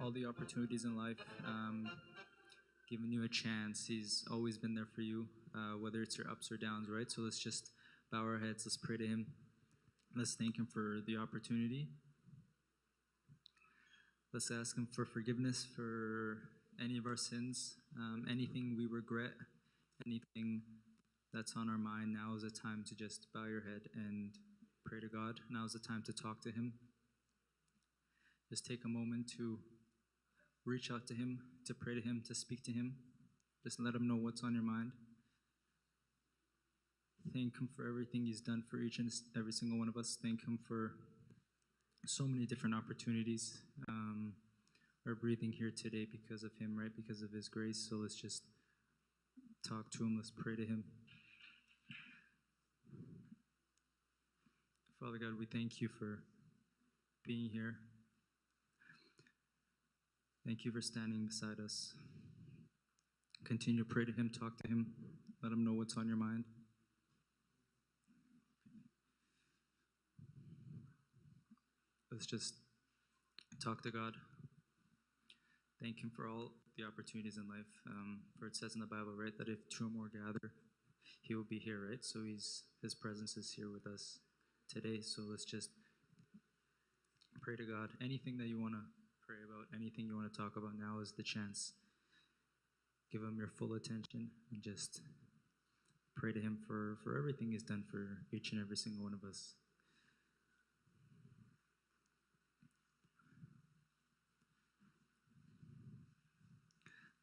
all the opportunities in life, giving you a chance. He's always been there for you, whether it's your ups or downs, right? So let's just bow our heads. Let's pray to Him. Let's thank Him for the opportunity. Let's ask Him for forgiveness for any of our sins, anything we regret, anything that's on our mind. Now is the time to just bow your head and pray to God. Now is the time to talk to Him. Just take a moment to reach out to Him, to pray to Him, to speak to Him. Just let Him know what's on your mind. Thank Him for everything He's done for each and every single one of us. Thank Him for so many different opportunities. We're breathing here today because of Him, right? Because of His grace. So let's just talk to Him. Let's pray to Him. Father God, we thank You for being here. Thank You for standing beside us. Continue to pray to Him, talk to Him, let Him know what's on your mind. Let's just talk to God. Thank Him for all the opportunities in life. For it says in the Bible, right, that if two or more gather, He will be here, right? So His presence is here with us today. So let's just pray to God. Anything that you want to pray about, anything you want to talk about, now is the chance. Give Him your full attention and just pray to Him for everything He's done for each and every single one of us.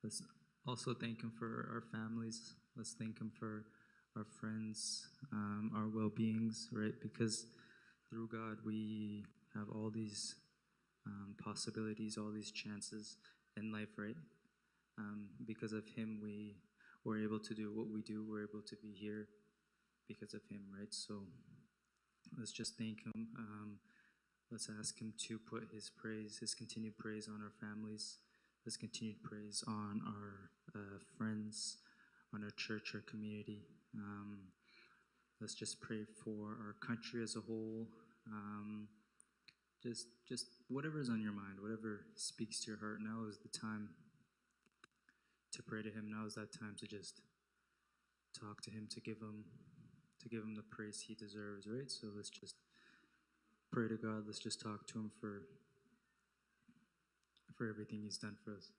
Let's also thank Him for our families. Let's thank Him for our friends, our well-beings, right? Because through God, we have all these possibilities, all these chances in life, right? Because of Him, we were able to do what we do. We're able to be here because of Him, right? So let's just thank Him. Let's ask Him to put His praise, His continued praise on our families. Let's continued praise on our friends, on our church, our community. Let's just pray for our country as a whole. Just whatever's on your mind, whatever speaks to your heart. Now is the time to pray to Him. Now is that time to just talk to Him, to give Him the praise He deserves, right? So let's just pray to God. Let's just talk to Him for everything He's done for us.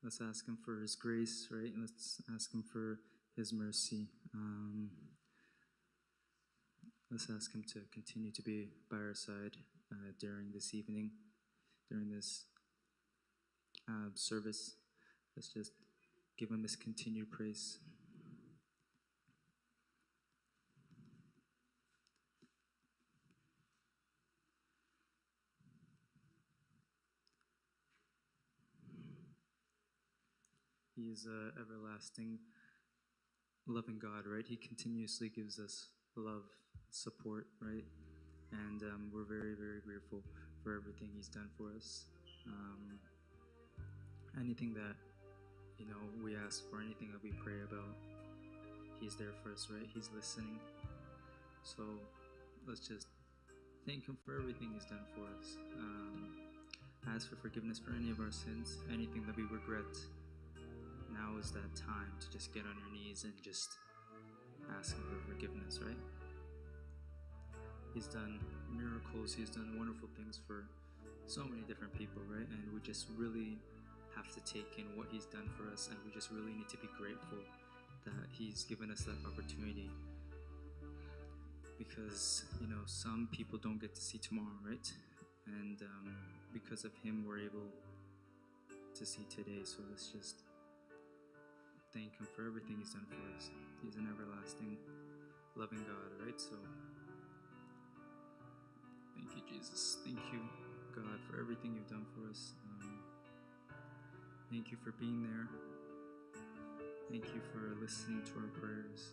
Let's ask Him for His grace, right? And let's ask Him for His mercy. Let's ask Him to continue to be by our side during this evening, during this service. Let's just give Him His continued praise. He is an everlasting, loving God, right? He continuously gives us love, support, right? And we're very, very grateful for everything He's done for us. Anything that, we ask for, anything that we pray about, He's there for us, right? He's listening. So let's just thank Him for everything He's done for us. Ask for forgiveness for any of our sins, anything that we regret. Now is that time to just get on your knees and just ask Him for forgiveness, right? He's done miracles. He's done wonderful things for so many different people, right? And we just really have to take in what He's done for us, and we just really need to be grateful that He's given us that opportunity. Because, some people don't get to see tomorrow, right? And because of Him, we're able to see today. So let's just thank Him for everything He's done for us. He's an everlasting, loving God, right? So thank you, Jesus. Thank you, God, for everything You've done for us. Thank You for being there. Thank You for listening to our prayers,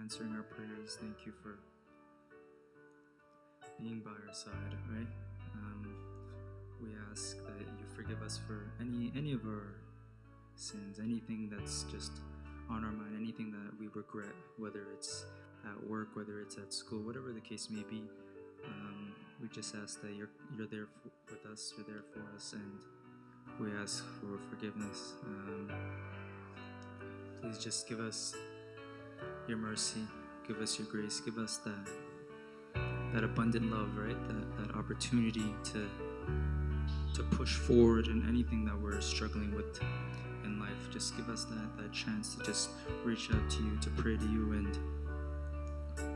answering our prayers. Thank You for being by our side, right? We ask that You forgive us for any of our sins, anything that's just on our mind, anything that we regret, whether it's at work, whether it's at school, whatever the case may be. we just ask that you're there with us, you're there for us, and we ask for forgiveness. Please just give us your mercy, give us your grace, give us that abundant love, right? That opportunity to push forward in anything that we're struggling with in life. Just give us that chance to just reach out to you, to pray to you, and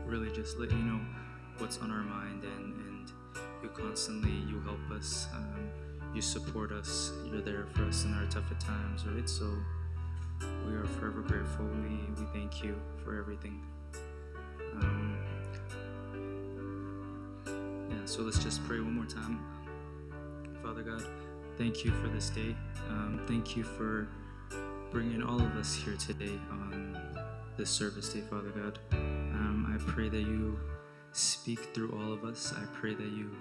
really just let you know what's on our mind, and you help us, you support us, you're there for us in our toughest times, right? So we are forever grateful. We thank you for everything. So let's just pray one more time. Father God, thank you for this day. Thank you for bringing all of us here today on this service day, Father God. I pray that you speak through all of us. I pray that you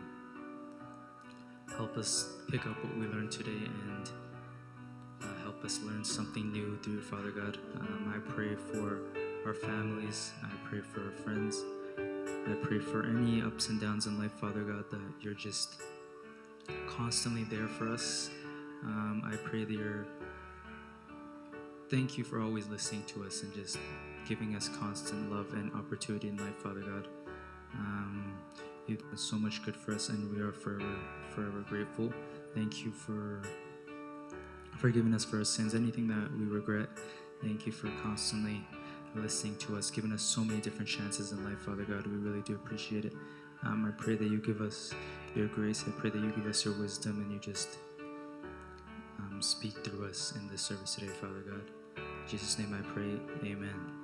help us pick up what we learned today and help us learn something new through Father God. I pray for our families. I pray for our friends. I pray for any ups and downs in life, Father God, that you're just constantly there for us. I pray that thank you for always listening to us and just giving us constant love and opportunity in life, Father God. You've done so much good for us, and we are forever grateful. Thank you for forgiving us for our sins, anything that we regret. Thank you for constantly listening to us, giving us so many different chances in life, Father God. We really do appreciate it. I pray that you give us your grace. I pray that you give us your wisdom, and you just speak through us in this service today, Father God. In Jesus' name I pray, amen.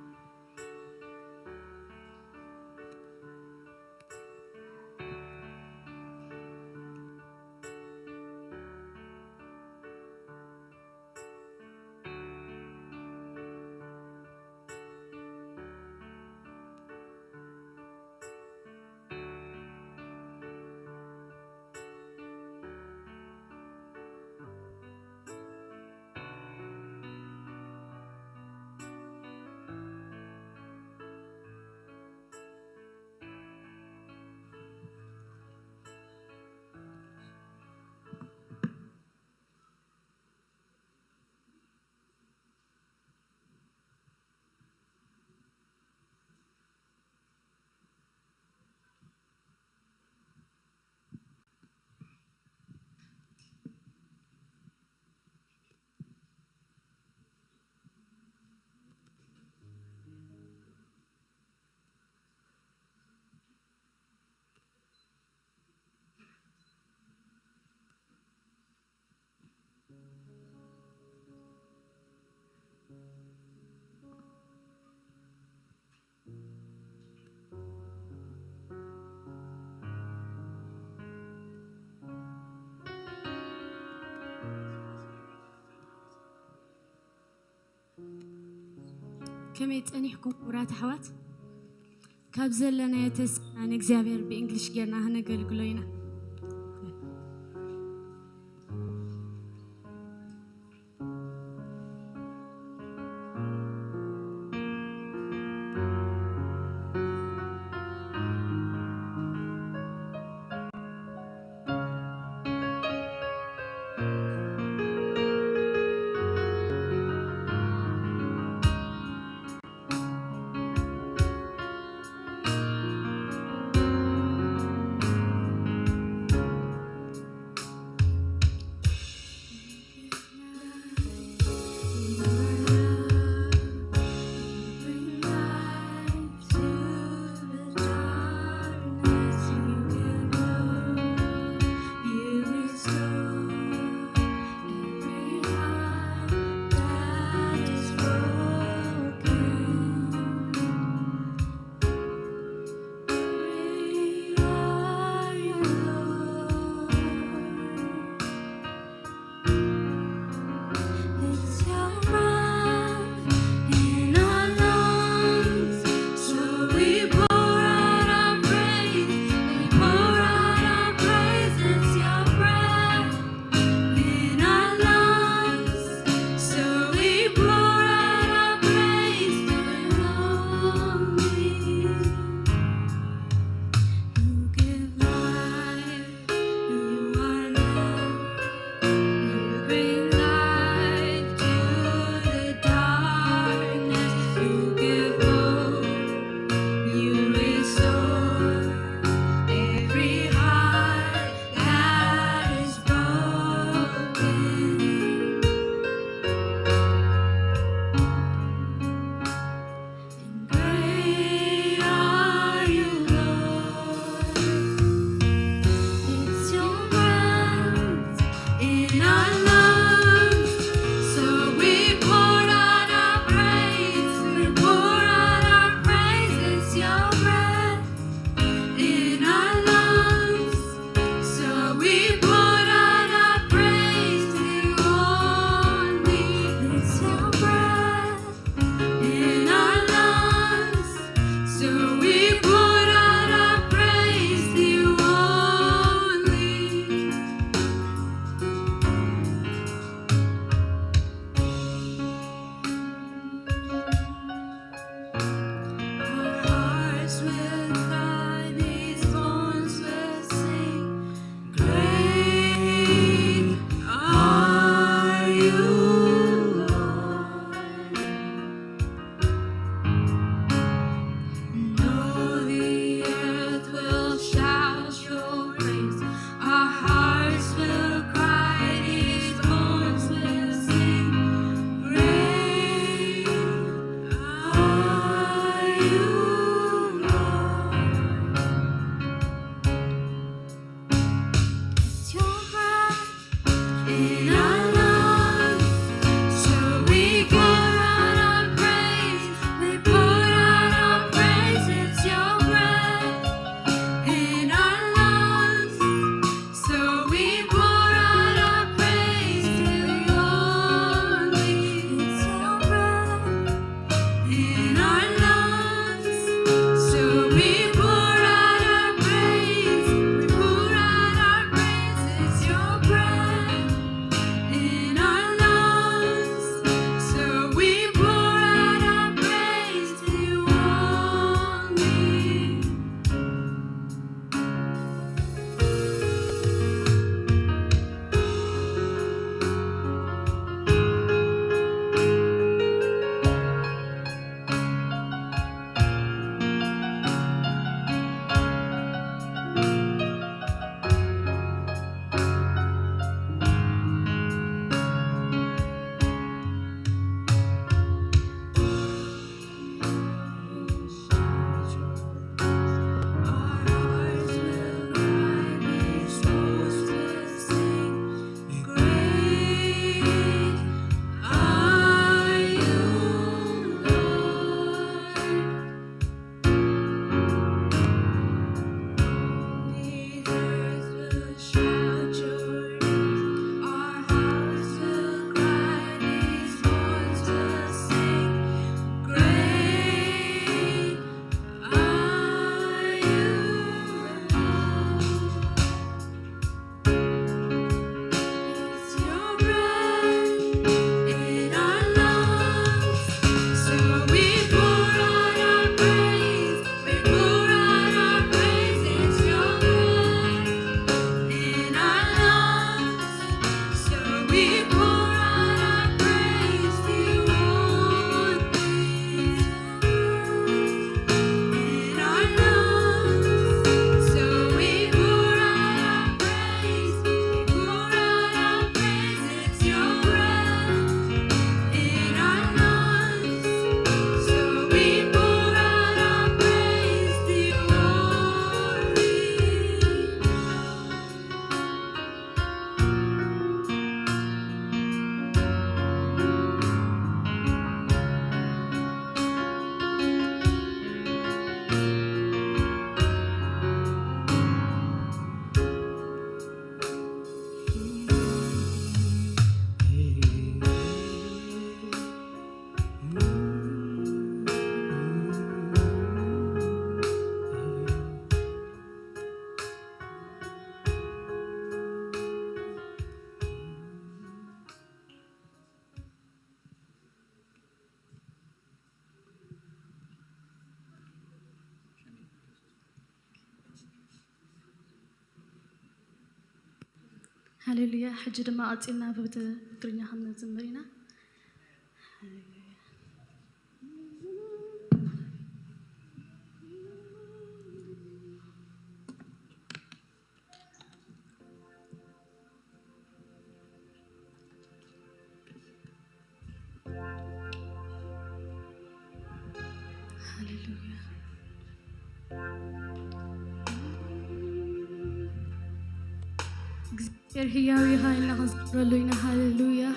كميت أنيحكم ورات حوات كابزل لنا يتس عن إكزافير بإنجليش جرنا هنا قلقلينا هللويا حجر ما أتينا ببت كرينا خلنا زمرينا هللويا هي هاي نغزر لنا هللويا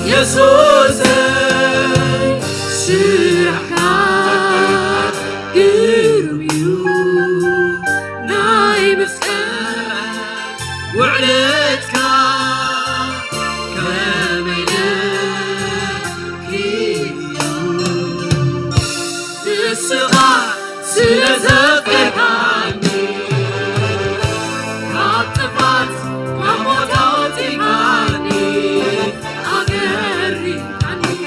يسوس سرحا قرميو نايم سكان وعلتك الصغار سلزقك عني عطفات وموتاتي عني أقري عني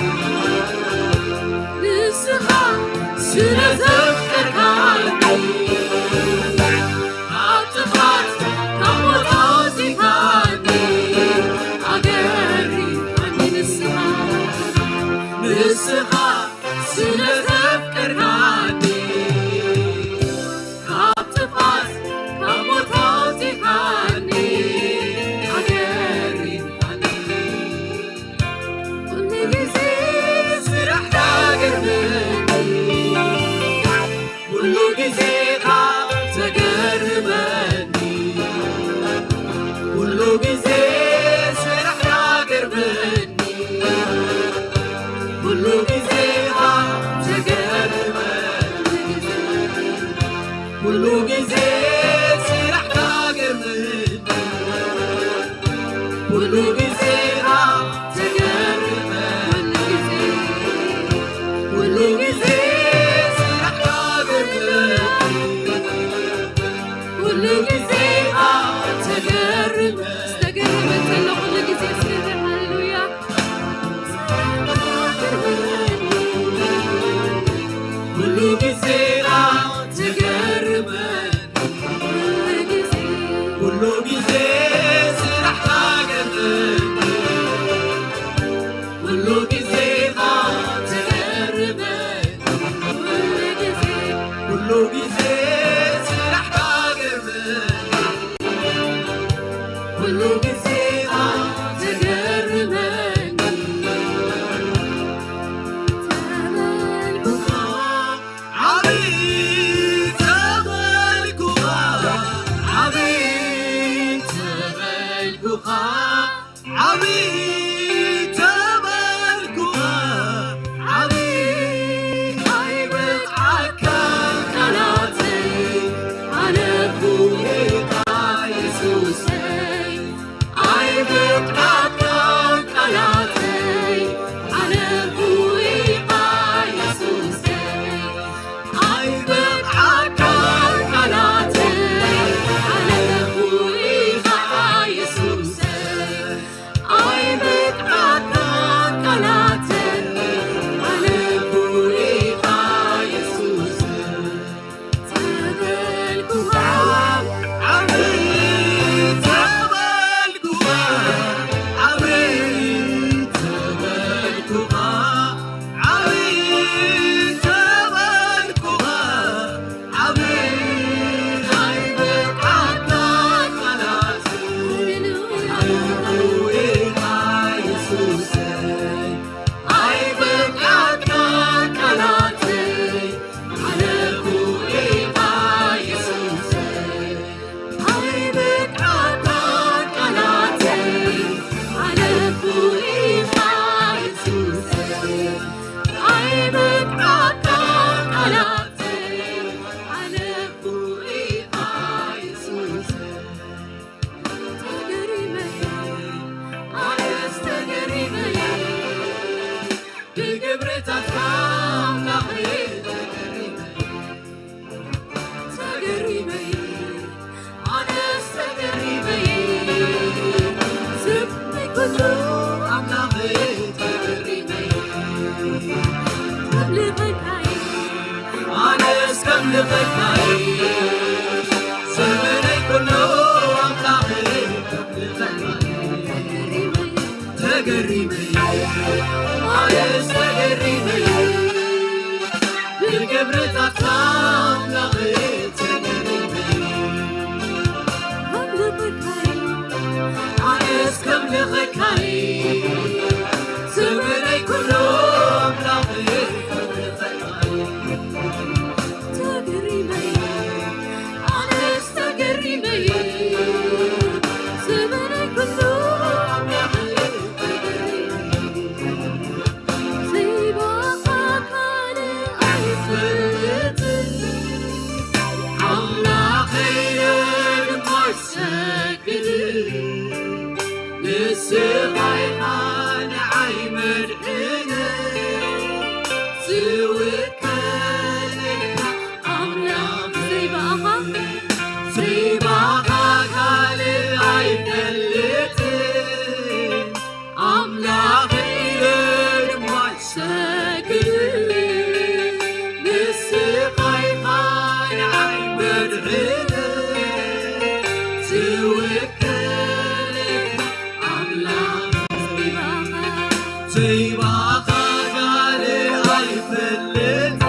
الصغار سلزقك عني كل جزء سرحك جمد كل جزء تجرب كل جزء سرحك جمد كل جزء تجرب استجربت له كل جزء سر هللويا كل جزء تجرب كل جزء سرحك جمد كل جزء تجرب كل جزء سرحك جمد كل جزء تجرب عبيد تملكها عبيد تملكها عبيد تملكها عبيد عيبك عكام قناتي على فوقك يسوسي عيبك عكام قناتي على فوقك يسوسي عيبك عكام قناتي على فوقك يسوسي عيبك عكام قناتي على فوقك يسوسي تملكها عبيد تملكها عبيد تملكها عبيد تملكها عبيد عيبك عكام قناتي على فوقك يسوسي عيبك عكام قناتي على فوقك يسوسي عيبك عكام قناتي على فوقك يسوسي عيبك عكام قناتي على فوقك يسوسي تجربي أنا استجربي بالجبر تفهم لغير تجربي أنا استجربي سبني كله عم لغير تجربي تبلغك أنا استبلغك سبني كله عم لغير تجربي أنا استجربي بالجبر تفهم لغير تجربي أنا استبلغك سبني كله عم لغير تجربي أنا استجربي سبني كله عم لغير زي بقاك على أيفلت عملا خير مرسكت لسقيحان عيمر هنا سويك لك عملا زي بقاك على أيفلت عملا خير مرسكت لسقيحان عيمر هنا سويك لك عملا زي بقاك على أيفلت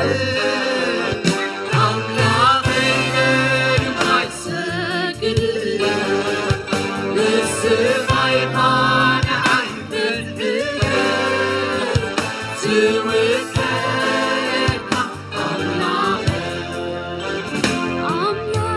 عملا خير مرسكت لسقيحان عيمر هنا سويك لك عملا عملا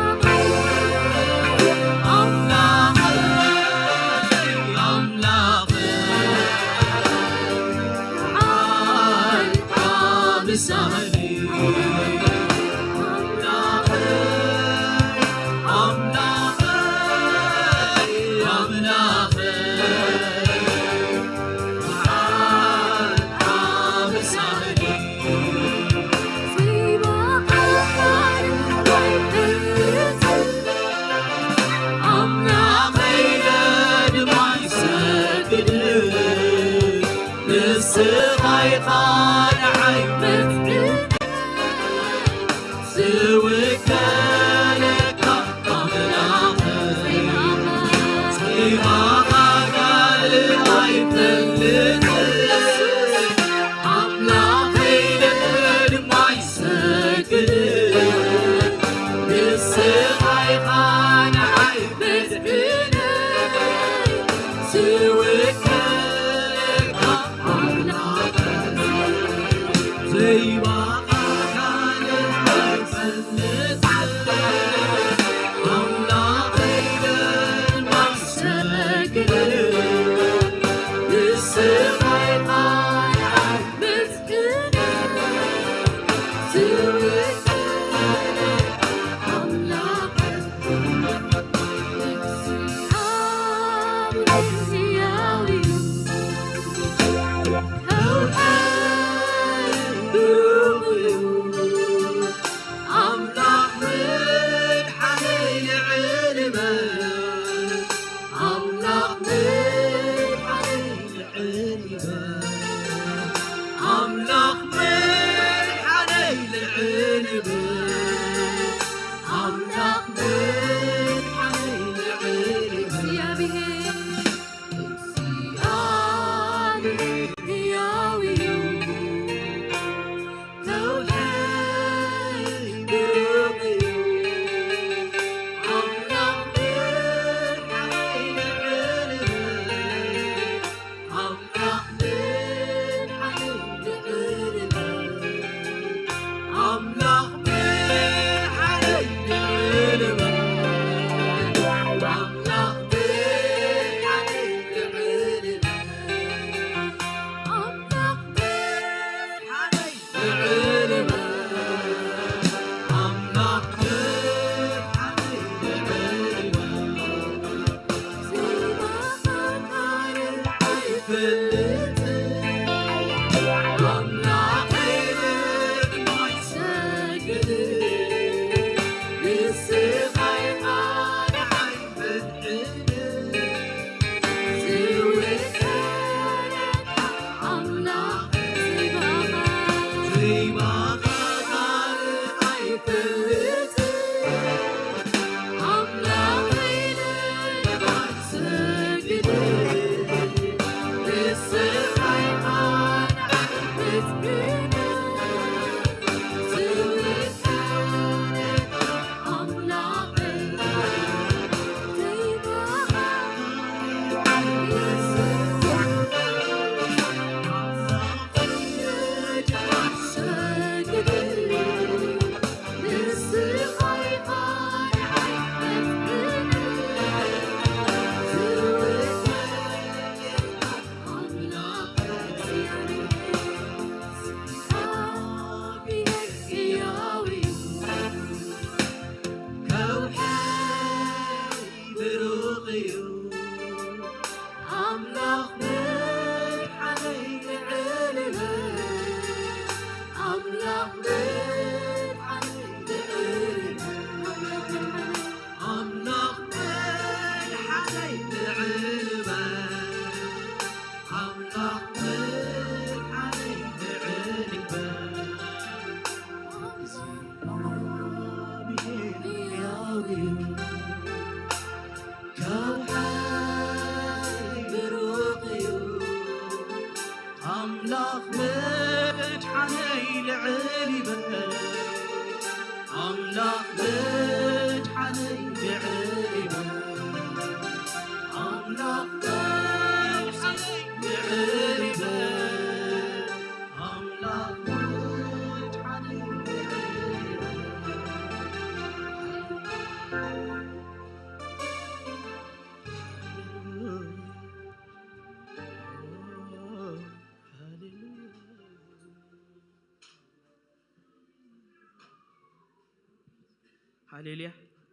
هاليليا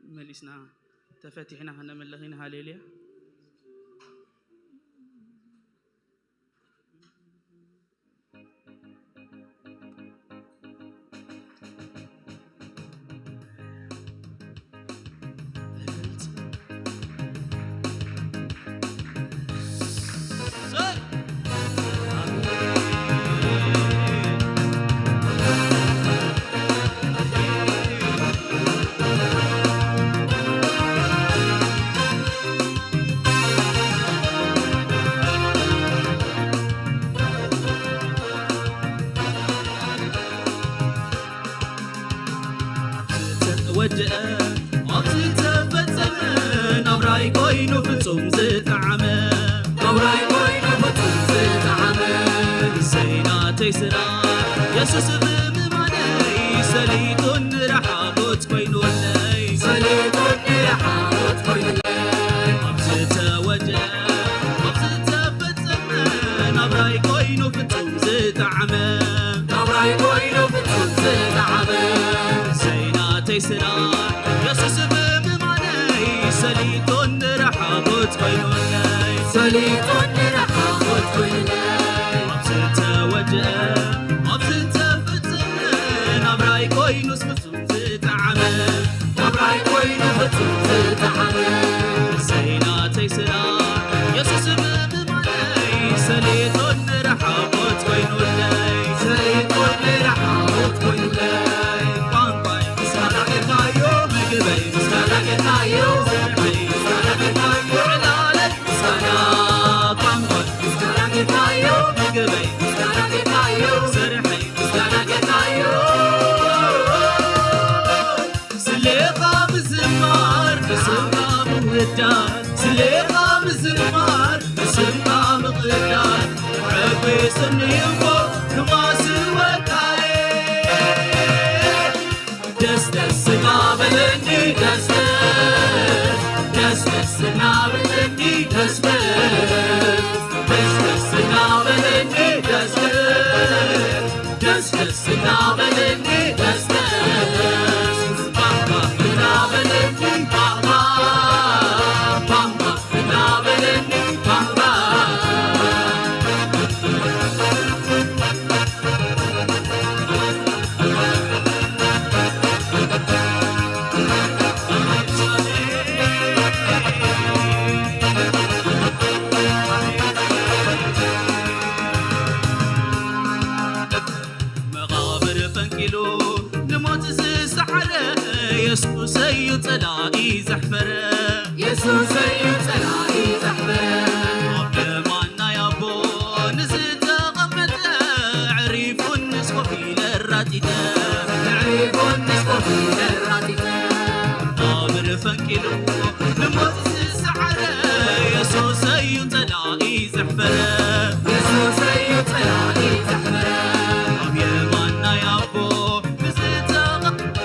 مليسنا تفتحنا هنا ملغين هاليليا وجأ مطيت فتمن أبراي كوينو فتم زيت عمى أبراي كوينو فتم زيت عمى سينا تيسرا يسوس بمماني سليتون رحابوت كوينو اللي سليتون رحابوت كوينو اللي مطيت وجأ مطيت فتمن أبراي كوينو فتم زيت عمى أبراي كوينو فتم زيت عمى تيسرا يسوس بمماني سليتون رحابوت قينوني سليتون رحابوت قينوني أبسلت وجه أبسلت فتن أبراي كوينوس فتن تتعمل أبراي كوينو فتن تتعمل سينا تيسرا يسوس بمماني سليتون رحابوت قينوني سليتون رحابوت قينوني سليقة بزمار بسمع مقدار عبي سنيفو كما سوى دست السنابلني دست السنابلني دست السنابلني دست السنابلني دست بابا بنابلني بابا بابا بنابلني بابا يسوس يطلعي زحفرة يسوس يطلعي زحفرة معنا يا بو نزلت غمته عريف النسخ في الراتدة عريف النسخ في الراتدة قابر فنكيلو نموت السعرة يسوس يطلعي زحفرة يسوس يطلعي زحفرة معنا يا بو نزلت غمته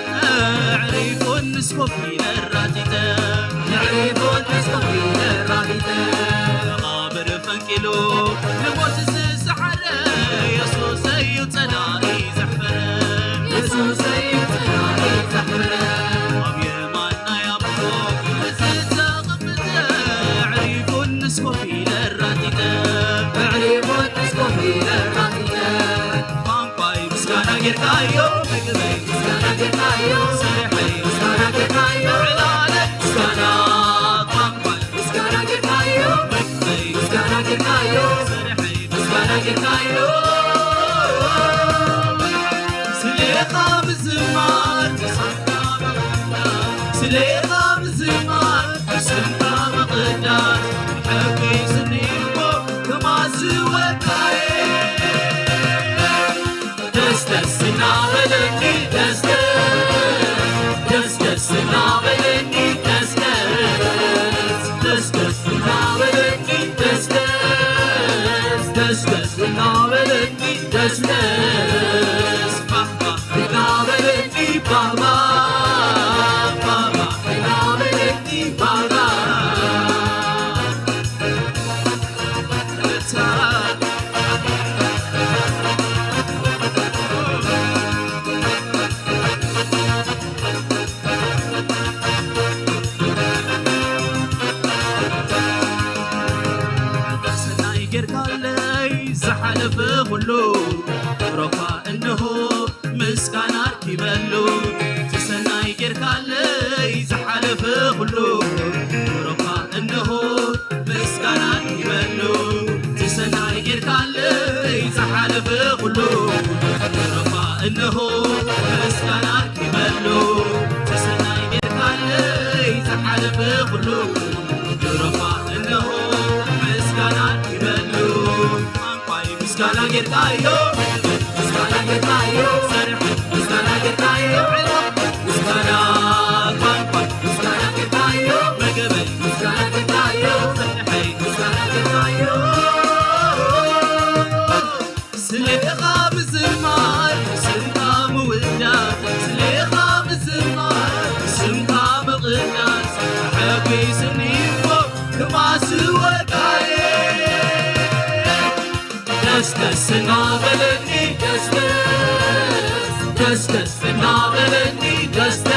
نسخ في الراتدة نعرف نسخ في الراتدة قابر فنكيلو نموت السحرة يسوس يطلعي زحفرة يسوس يطلعي زحفرة أبي مانا يا بو نزلت غمته عريف النسخ في الراتدة عريف النسخ في الراتدة بامباي مسكانا جركايو مقبي مسكانا جركايو سرحي مسكانا جركايو علالك مسكانا بامباي مسكانا جركايو مقبي مسكانا جركايو سرحي مسكانا جركايو سليقة بالزمار سليقة بالزمار سليقة مقدار حبي سنينكو كما سوى دست السنابلني دست السنابلني دست السنابلني دست السنابلني دست بابا بنابلني بابا بابا بنابلني بابا زحلف كله رفع انه مسكانا كيبلو تسناي كركالي زحلف كله رفع انه مسكانا كيبلو تسناي كركالي زحلف كله رفع انه مسكانا كيبلو تسناي كركالي زحلف كله رفع انه مسكانا كيبلو مسكانا جركايو مسكانا جركايو سرح مسكانا جركايو مسكانا بامبا مسكانا جركايو مقبل مسكانا جركايو سرحي مسكانا جركايو سليقة بالزمار سلقة مودات سليقة بالزمار سلقة مقدات حبي سنيفو كما سوى دست السنابلني دست السنابلني دست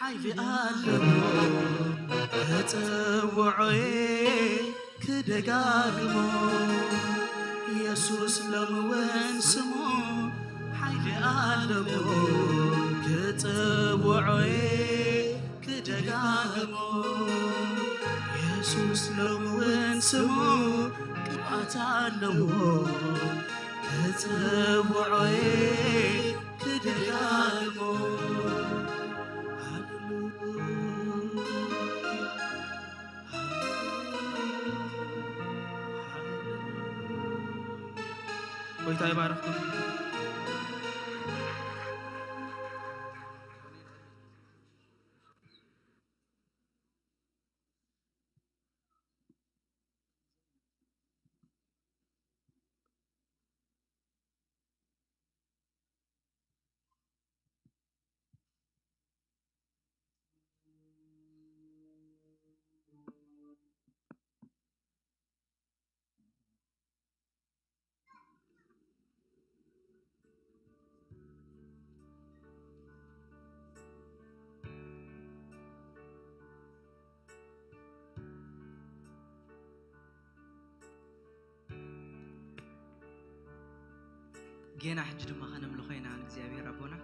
حيلي ألو كتوعي كدقاقمو يسوس لموين سمو حيلي ألو كتوعي كدقاقمو يسوس لموين سمو كبعت ألو كتوعي كدقاقمو ጌታ ይባርክም። جينا حجد ما خنا ملخينا عن እግዚአብሔር ربنا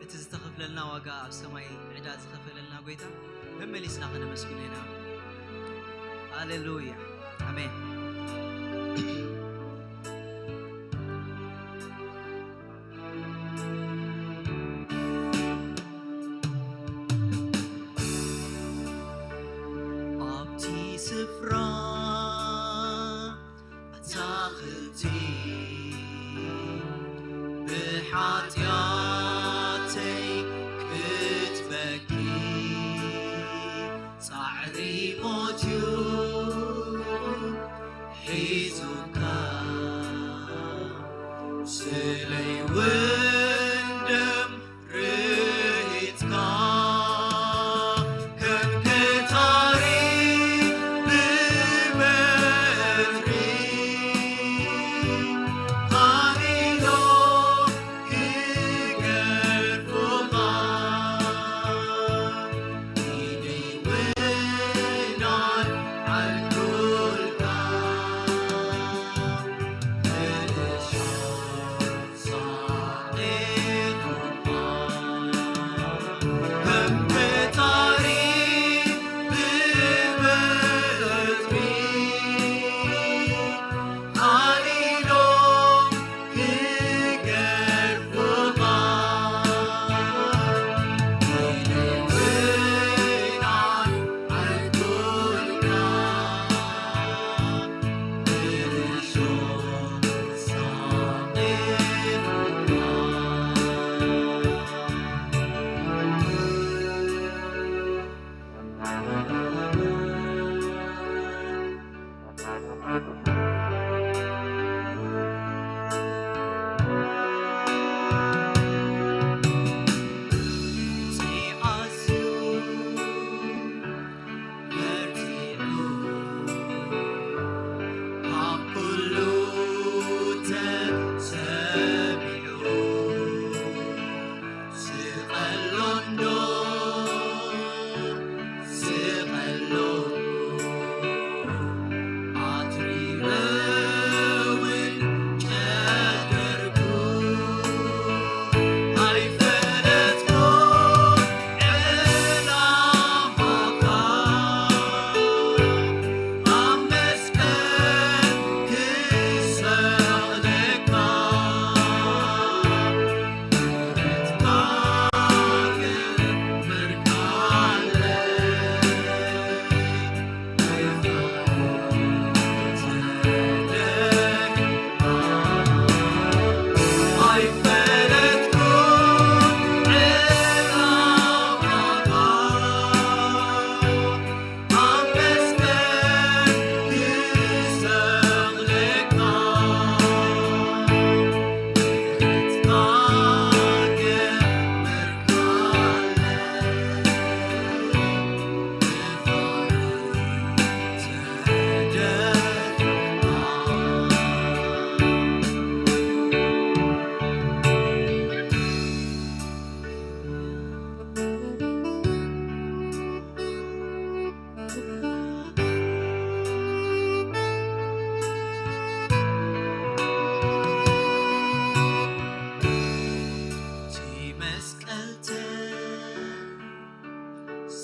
اتزتخفل لنا واقع بسماي عداد زخفل لنا قويتا ممليسنا خنا مسكونينا هاليلويا امين ابتي سفرا اتاخذتي بحاتياتي كتبكي صعري موتيو حيزوكا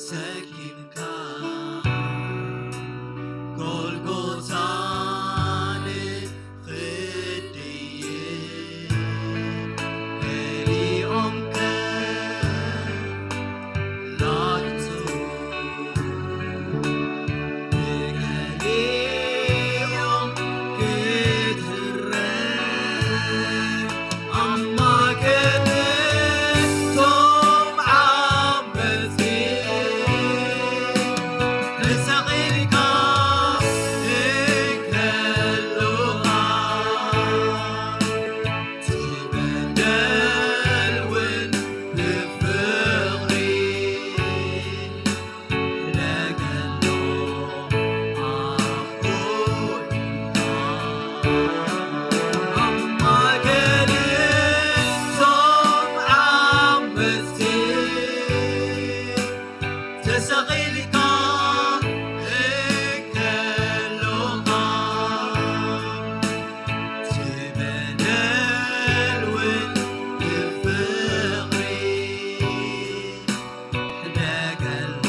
ሰኪምካ ጎልጎታን ክድይ ገሊኦም ከላግቱ ብገሊኦም ክትረግ ኣማክርቶም ዓመፅቲ ተሰቒልካ እከሉኻ ትበደል ውን ብፍቕሪ ነገሎ ኣማክርቶም ዓመፅቲ ተሰቒልካ እከሉኻ ትበደል ውን ብፍቕሪ ነገሎ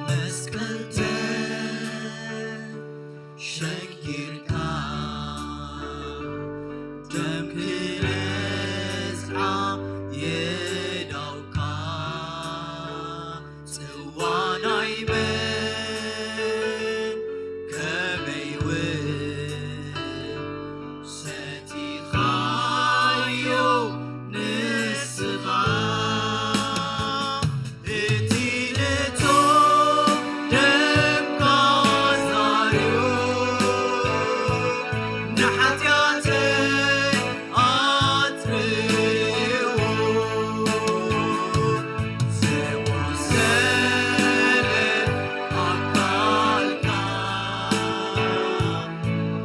መስቀል ተሸጊርካ ደም ክነስዓ የዳውካ ጽዋ ናይ መን ከመይ ውን ሰቲኻዮ ንስኻ እቲ ነቶም ደምካ ዛርዩ ንኃጢአተይ ኣትርዎ ዘወሰነ ኣካልካ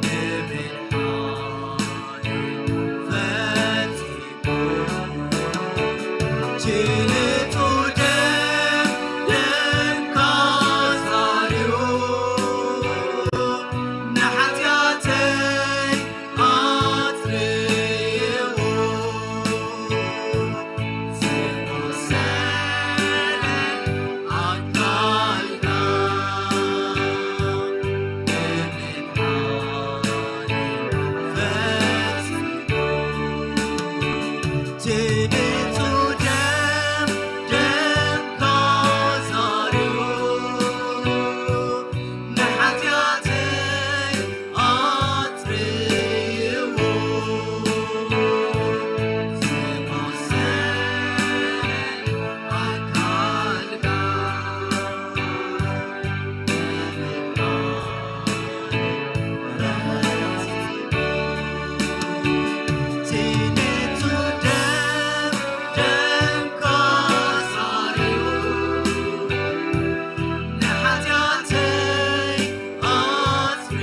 ንምድሓኒ ፈጺሙ ትንቱ ደምካ ዛርዩ ንኃጢአተይ ኣትርዎ ዘወሰነ ኣካልካ ንምድሓኒ ፈጺሙ ትንቱ ደምካ ዛርዩ ንኃጢአተይ ኣትርዎ ዘወሰነ ኣካልካ ትንቱ ደምካ ዛርዩ ንኃጢአተይ ኣትርዎ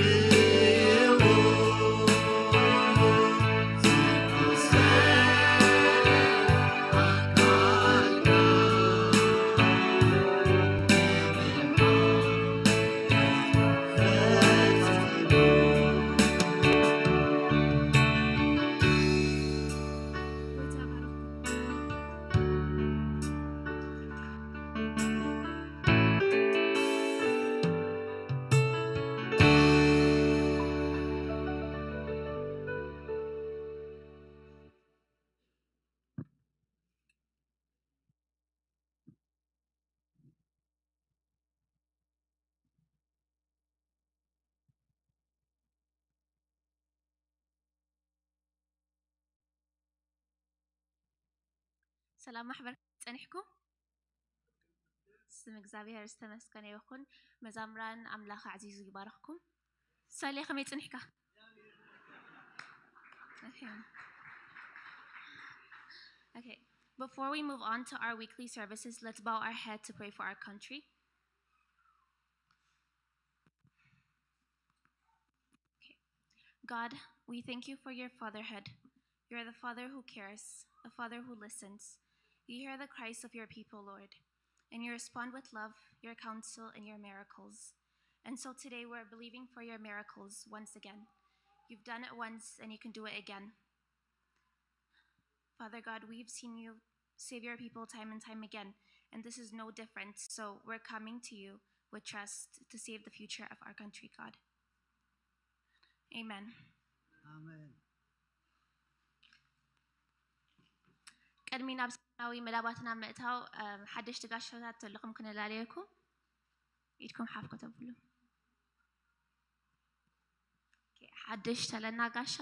ሰላም ማሕበር ፀኒሕኩም ስም እግዚአብሔር ዝተመስገነ ይኹን መዛምራን ኣምላኽ ዓዚዙ ይባርኽኩም ሳሌ ከመይ ፀኒሕካ Okay. Before we move on to our weekly services, let's bow our head to pray for our country. God, we thank you for your fatherhood. You're the father who cares, the father who listens. You hear the cries of your people, Lord, and you respond with love, your counsel, and your miracles. And so today we're believing for your miracles once again. You've done it once and you can do it again. Father God, we've seen you save your people time and time again, and this is no different. So we're coming to you with trust to save the future of our country, God. Amen. Amen. ቅድሚ ናብ ሰማያዊ መዳባትና ምእታው ሓደሽቲ ጋሻታት ዘለኹም ክንላለየኩም ኢድኩም ሓፍ ከተብሉ ሓደሽ ተለና ጋሻ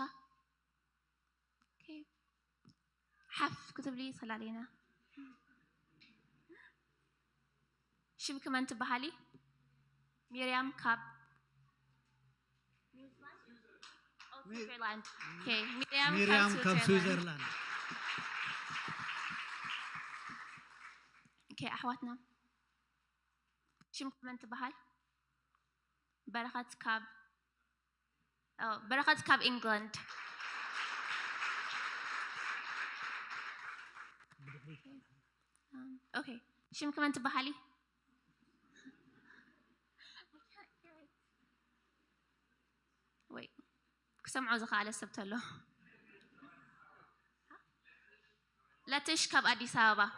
ሓፍ ክትብሊ ተላለየና ሽምክ መን ትበሃሊ ሚርያም ካብ ስዊዘርላንድ ሚርያም ካብ ስዊዘርላንድ أحواتنا شمكم أنت بحال بركات كاب إنجلند أوكي شمكم أنت بحالي wait سمعوا زخالة سبتلو لا تشكب أديس أبابا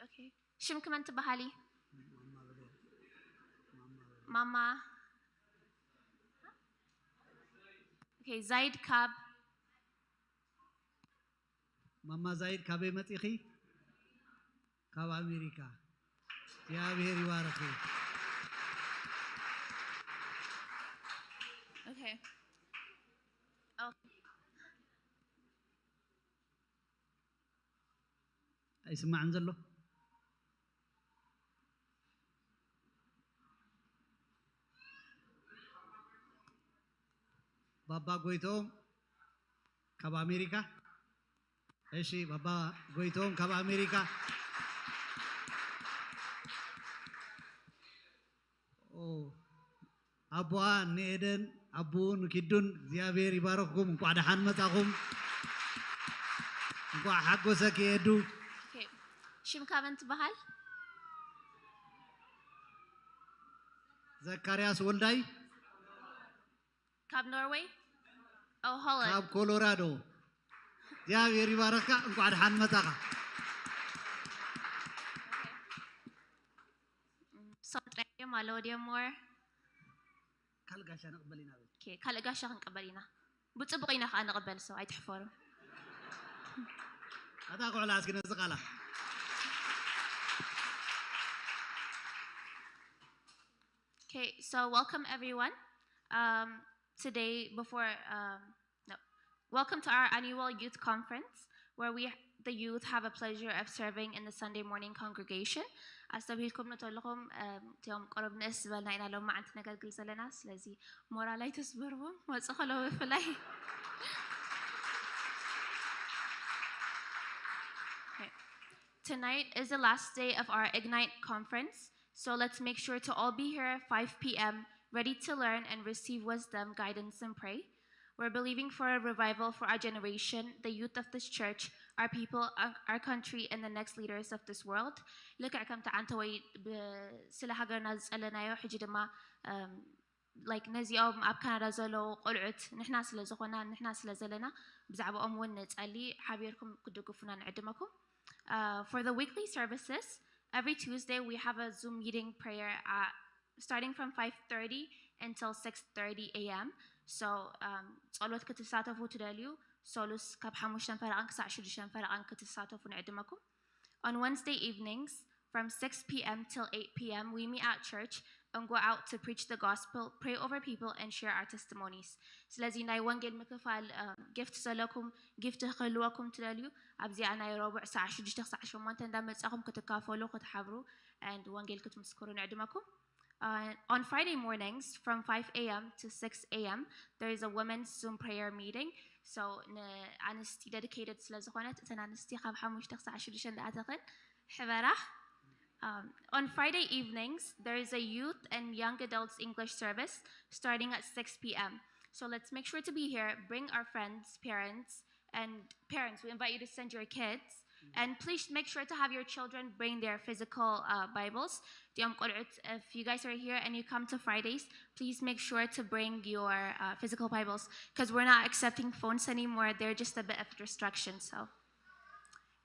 اوكي شو كمان تبهالي ماما اوكي زايد كاب ماما زايد كابي متيخي كاب أمريكا يا بيري وارخي اوكي يسمع عن زلو بابا قويتهم كاب أمريكا إيشي بابا قويتهم كاب أمريكا أو أبوان نيدن أبون كيدون زيابير يبارككم وقعد حنمتكم وقعد حقو سكيدو شو مكابن تبهال؟ زكرياس ولداي كاب نوروي أو هولند كاب كولورادو يا بيري باركة وقعد حنمتها صوت رأي مالوديا مور كل قاشة نقبلينا كي كل قاشة نقبلينا بتبغينا خان نقبل سو عيد حفور هذا قول عسكري نزقلا Okay, so welcome everyone. Today, welcome to our annual youth conference, where the youth have a pleasure of serving in the Sunday morning congregation. أستبيلكم نتولهم تيوم قرب ناس بلنا لو ما عندنا قلقل زلنا سلازي مورالاي تصبرهم ما تخلوا فلاي. Tonight is the last day of our Ignite conference. So let's make sure to all be here at 5 p.m., ready to learn and receive wisdom, guidance, and pray. We're believing for a revival for our generation, the youth of this church, our people, our country, and the next leaders of this world. Look at كم تعنتوي بسلا حجرنا زلنا يو حجدما like نزيوم أب كندا زلوا قلعت نحنا سلا زخنا نحنا سلا زلنا بزعبوا ونت قالي حبيركم كدقفنا نعدمكم. For the weekly services, every Tuesday we have a Zoom meeting prayer starting from 5:30 until 6:30 a.m. So ጸሎት ክትሳተፉ ትደልዩ ሶሉስ ካብ 5 ፈረቓን ክሳዕ 6 ፈረቓን ክትሳተፉ ንዕድመኩም. On Wednesday evenings from 6 p.m. till 8 p.m. we meet at church and go out to preach the gospel, pray over people, and share our testimonies. ስለዚህ ናይ ወንጌል ምክፋል gift ዘለኩም gift ክህልወኩም ትደልዩ ኣብዚኣ ናይ ረቡዕ ሰዓት 6 ክሳዕ 8 እንዳመጻኹም ክትካፈሉ ክትሓብሩ and ወንጌል ክትምስክሩ ንዕድመኩም. On Friday mornings from 5 a.m. to 6 a.m. there is a women's Zoom prayer meeting. So أنستي dedicated ስለዝኾነት እተን ኣንስቲ ካብ 5 ክሳዕ 6 እንዳኣተኽን ሕበራ On Friday evenings, there is a youth and young adults English service starting at 6 p.m. So let's make sure to be here. Bring our friends, parents, we invite you to send your kids. And please make sure to have your children bring their physical Bibles. If you guys are here and you come to Fridays, please make sure to bring your physical Bibles, because we're not accepting phones anymore. They're just a bit of distraction.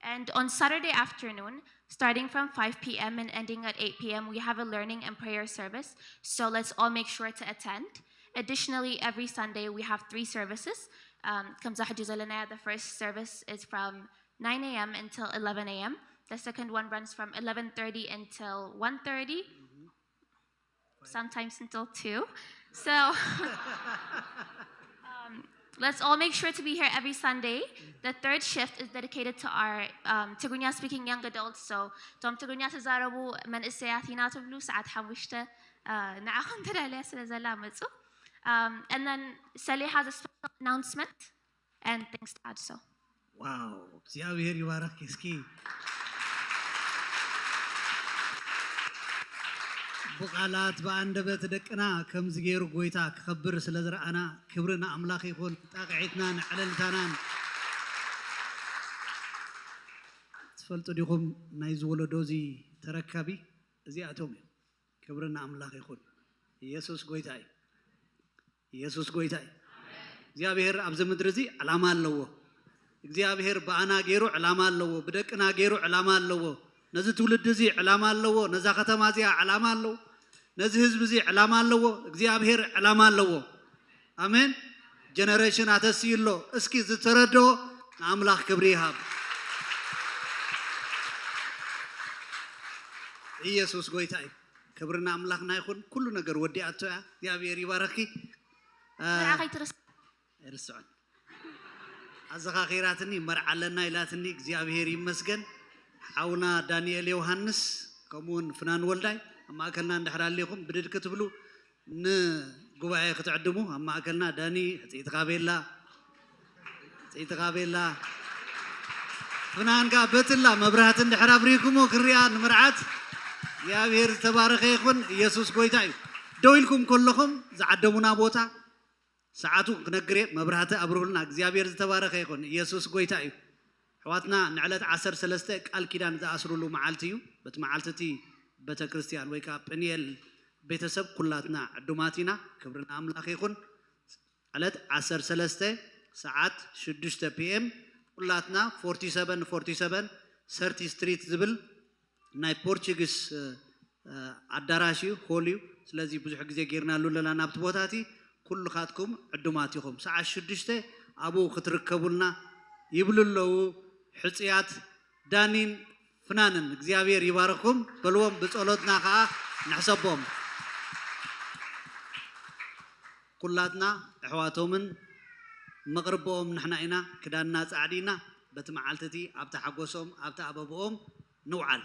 And on Saturday afternoon, starting from 5 p.m. and ending at 8 p.m., we have a learning and prayer service. So let's all make sure to attend. Additionally, every Sunday, we have 3 services. The first service is from 9 a.m. until 11 a.m. The second one runs from 11:30 until 1:30, sometimes until 2. So let's all make sure to be here every Sunday. The third shift is dedicated to our Tigrinya speaking young adults. So Tom Tigrinya tazarabu man isyatina tublu saat hawishta na'akhun tadala salazala matsu. And then Sally has a special announcement and things to add. So ዋው እግዚአብሔር ይባርክ። እስኪ بقالات بأندبت دقنا كم زغير غويتا كخبر سلازرعنا كبرنا أملاك يكون تاقعتنا نعللتنا تفلتو ديكم نايز ولدوزي تركبي زي أتومي كبرنا أملاك يكون يسوس غويتاي እግዚአብሔር አብዘ ምድርዚ ዓላማ አለዎ እግዚአብሔር በአና ገይሩ ዓላማ አለዎ በደቅና ገይሩ ዓላማ አለዎ ነዚ ትውልድ እዚ ዓላማ አለዎ ነዛ ከተማ እዚ ዓላማ አለዎ ነዚ ህዝብ እዚ ዓላማ አለዎ እግዚአብሔር ዓላማ አለዎ አሜን ጀነሬሽን አተሲሎ እስኪ ዝተረዶ አምላክ ክብሪ ይሃብ ኢየሱስ ጎይታይ ክብርና አምላክና ይሁን ኩሉ ነገር ወዲአቶ ያ እግዚአብሔር ይባረኪ እርሱን አዘኻኺራትኒ መርዓለና ኢላትኒ እግዚአብሔር ይመስገን ሓውና ዳንኤል ዮሐንስ ከምኡን ፍናን ወልዳይ አማከልና እንደሕራለይኩም ብድድ ክትብሉ ንጉባኤ ክትዕድሙ አማከልና ዳኒ ጽይተቃቤላ ፍናን ጋ በትላ መብራህት እንደሕራብሪኩሞ ክሪያ ንምርዓት እግዚአብሔር ተባረከ ይሁን ኢየሱስ ጎይታ እዩ ደውልኩም ኩልኩም ዝዓደሙና ቦታ ሰዓቱ ክነግሬ መብራህት አብሩልና እግዚአብሔር ዝተባረከ ይሁን ኢየሱስ ጎይታ እዩ ሕዋትና ንዕለት 13 ቃል ኪዳን ዝኣስሩሉ መዓልቲ እዩ በቲ መዓልቲ ቤተክርስቲያን ወይ ካ ጵኒኤል ቤተሰብ ኩላትና ዕዱማቲና ክብርና አምላክ ይሁን ዕለት 13 ሰዓት 6 ፒኤም ኩላትና 47 30 ስትሪት ዝብል ናይ ፖርቹጊስ አዳራሽ ሆል እዩ ስለዚህ ብዙሕ ግዜ ጌርናሉ ለና ናብቲ ቦታቲ ኩሉ ካትኩም ዕዱማቲኩም ሰዓት 6 አቡ ክትርከቡልና ይብሉለው ሕጽያት ዳኒን ፍናንን እግዚአብሔር ይባርኩም በልዎም በጸሎትና ካ ንሕሰቦም ኩላትና ኣሕዋቶምን መቅርቦም ንሕና ኢና ክዳንና ጻዕዲና በቲ መዓልቲ ኣብታ ሓጎሶም ኣብታ አበቦም ንውዓል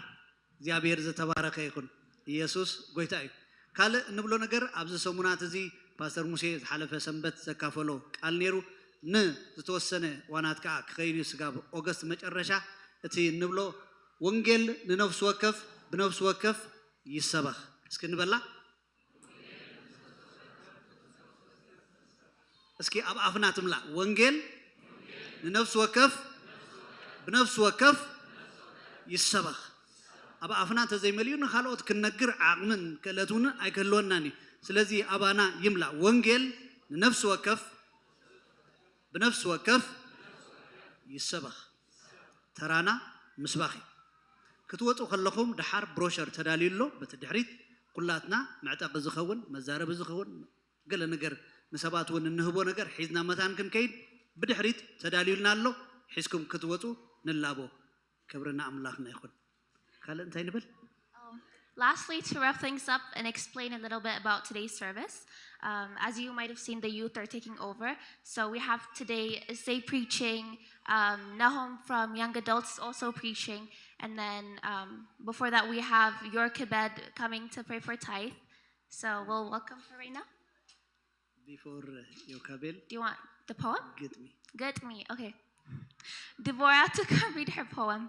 እግዚአብሔር ዝተባረከ ይሁን ኢየሱስ ጎይታ እዩ ካልእ ንብሎ ነገር ኣብዚ ሰሙናት እዚ ፓስተር ሙሴ ዝሓለፈ ሰንበት ዘካፈሎ ቃል ነይሩ ዝተወሰነ ዋናት ካ ክኸይዱ ስጋብ ኦገስት መጨረሻ እቲ ንብሎ ወንጌል ንነፍስ ወከፍ ብነፍስ ወከፍ ይሰበኽ እስኪ ንበላ እስኪ ኣብ ኣፍና ትምላ ወንጌል ንነፍስ ወከፍ ብነፍስ ወከፍ ይሰበኽ ኣብ ኣፍና ተዘይመልዩ ንኻልኦት ክነግር ዓቕምን ክእለቱን ኣይክህልወናኒ ስለዚህ አባና ይምላ ወንጌል ንነፍስ ወከፍ ብነፍስ ወከፍ ይሰበኽ ተራና ምስባኺ ክትወጡ ከለኹም ድሓር ብሮሸር ተዳልዩሎ በቲ ድሕሪት ኩላትና መዕጠቂ ዝኸውን መዛረቢ ዝኸውን ገለ ነገር ንሰባት እውን እንህቦ ነገር ሒዝና መታን ክንከይድ ብድሕሪት ተዳልዩልና ኣሎ ሒዝኩም ክትወጡ ንላቦ ክብርና አምላክና ይኹን ካልእ እንታይ ንብል Lastly, to wrap things up and explain a little bit about today's service, as you might have seen, the youth are taking over. So we have today Say preaching, Nahum from Young Adults also preaching, and then before that we have Your Kibed coming to pray for tithe. So we'll welcome her right now. Before Yokabel, do you want the poem? Get me. Okay. Deborah to come read her poem.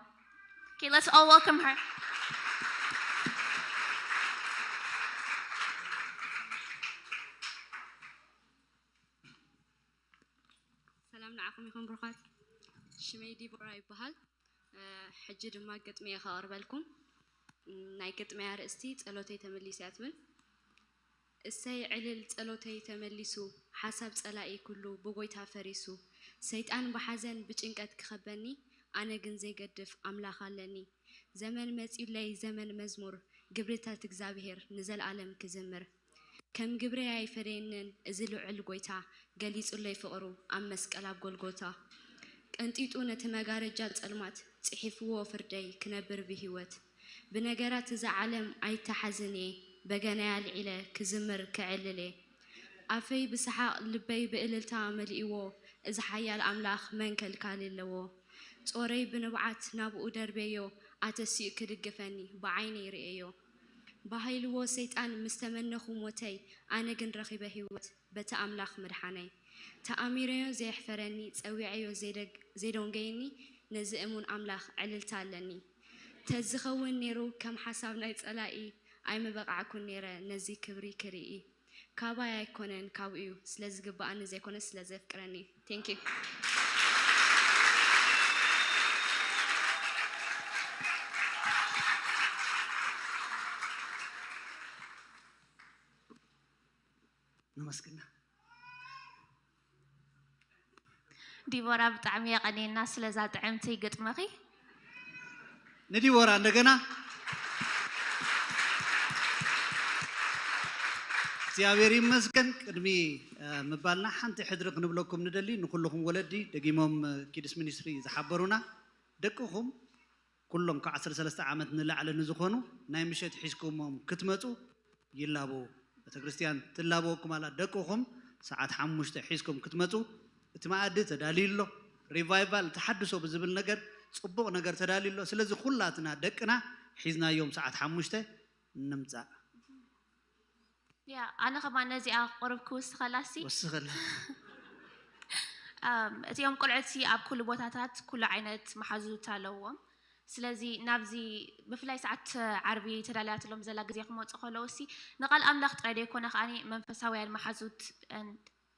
Okay, let's all welcome her. عميكم بركات شمي ديبورا يبهال حجي دما قطمي خاربلكم ناي قطمي رأستي ጸሎተይ ተመሊሳት ብል እሰይ ዕልል ጸሎተይ ተመሊሱ ሓሳብ ጸላኢ ኩሉ ብጎይታ ፈሪሱ ሰይጣን በሐዘን ብጭንቀት ክኸበኒ ኣነ ግን ዘይገድፍ ኣምላኽ ኣለኒ ዘመን መጺለይ ዘመን መዝሙር ግብርታት እግዚአብሔር ንዘለዓለም ክዝምር ከም ግብሬ ኣይፈሬንን እዚ ልዑል ጎይታ ገሊጹለይ ፍቕሩ ኣብ መስቀል ኣብ ጎልጎታ ቀንጢጡ ነቲ መጋረጃ ጸልማት ጽሒፍዎ ፍርደይ ክነብር ብህይወት بنجارات زعلم أي تحزني بجنا العلا كزمر كعللي عفي بسحاق لبي بقلل تعمل إيوه إذا حيا الأملاخ من كالكالي لو توري بنبعت نابو دربيو عتسي كدقفني بعيني رئيو بهاي لو سيطان مستمنى خموتي أنا جن رخيبة هيوت بتأملاخ مرحاني تأميريو زي حفرني تسويعيو زيدون جيني نزئمون أملاخ علل تعلني تزخون نيرو كم حسابنا يتسألائي أي مبقعكن نيرا نزي كبري كريئي كابا يكونن كاويو سلز قبا أنا زي كون سلز فكرني thank you نمسكنا ديبورا بتعمي قني الناس لزات عمتي قطمخي ندي ورا عندنا እግዚአብሔር ይመስገን ቅድሚ ምባልና ሓንቲ ሕድርቅ ንብለኩም ንደሊ ንኩልኩም ወለዲ ደጊሞም ኪድስ ሚኒስትሪ ዝሓበሩና ደቅኹም ኩሎም ካብ 13 ዓመት ንላዕሊ ንዝኾኑ ናይ ምሸት ሒዝኩሞም ክትመፁ ይላቦ ቤተክርስትያን ትላቦኩም አላ ደቅኹም ሰዓት 5 ሒዝኩም ክትመፁ እቲ ማዕድ ተዳሊሎ ሪቫይቫል ተሐድሶ ብዝብል ነገር ጽቡቕ ነገር ተዳሊሎ ስለዚህ ሁላትና ደቅና ሒዝናዮም ሰዓት 5 ንምጻእ يا أنا كمان نزي أقرب كوس خلاصي وسخل اليوم قلعتي أب كل بوتاتات كل عينت محزوت لهم سلازي نبزي بفلاي ساعات عربي تدالات لهم زلا جزيك موت خلوسي نقال أملاخ تقدر يكون خاني منفساوي المحزوت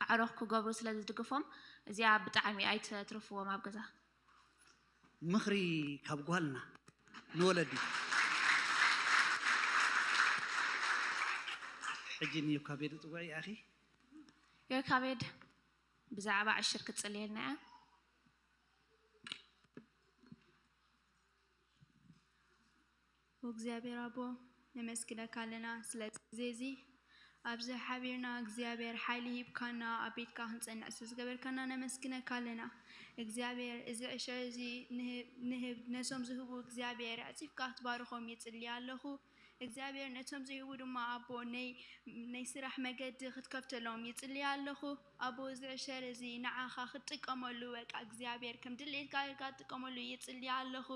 عروخكو قبل سلازي تقفهم زي بتعمي أي ترفوا ما بجزا مخري كابقولنا نولدي حجيني يكابيد طوعي يا أخي يا كابيد بزعبة على الشركة تصلينا وإግዚአብሔር አቦ ነመስግነካ ኣለና ስለ ዜዚ ኣብዚ ሓቢርና እግዚኣብሔር ሓይሊ ሂብካና ኣብ ቤትካ ክንጸንዕ ስለዝገበርካና ነመስግነካ ኣለና እግዚኣብሔር እዚ ዕሸር እዚ ንህብ ነሶም ዝህቡ እግዚኣብሔር ኣፂፍካ ክትባርኾም ይጽልይ ኣለኹ እግዚአብሔር ነቶም ዘይህቡ ድማ ኣቦ ናይ ስራሕ መገዲ ክትከፍተሎም ይጽልይ ኣለኹ ኣቦ እዚ ዕሸር እዚ ንዓኻ ክትጥቀመሉ በቃ እግዚአብሔር ከም ድሌትካ ክትጥቀመሉ ይጽልይ ኣለኹ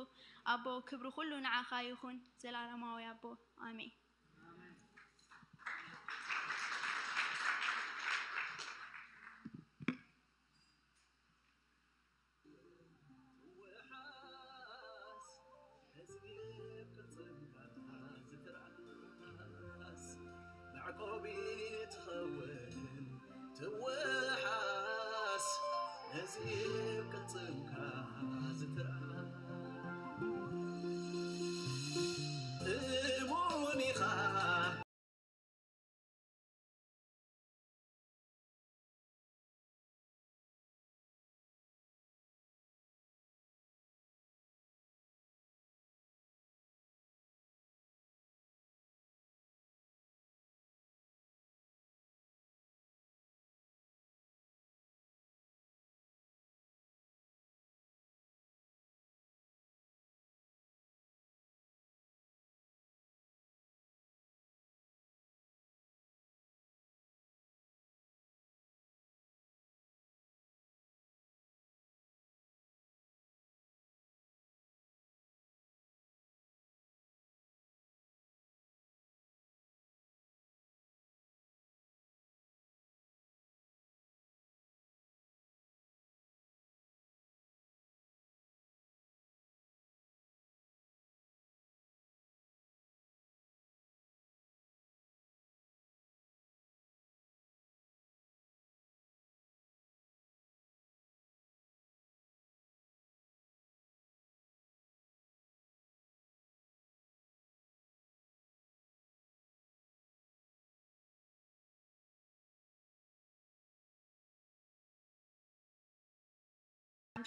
ኣቦ ክብሪ ኩሉ ንዓኻ ይኹን ዘላለማዊ ኣቦ ኣሜን توحاس نزيب كتنكا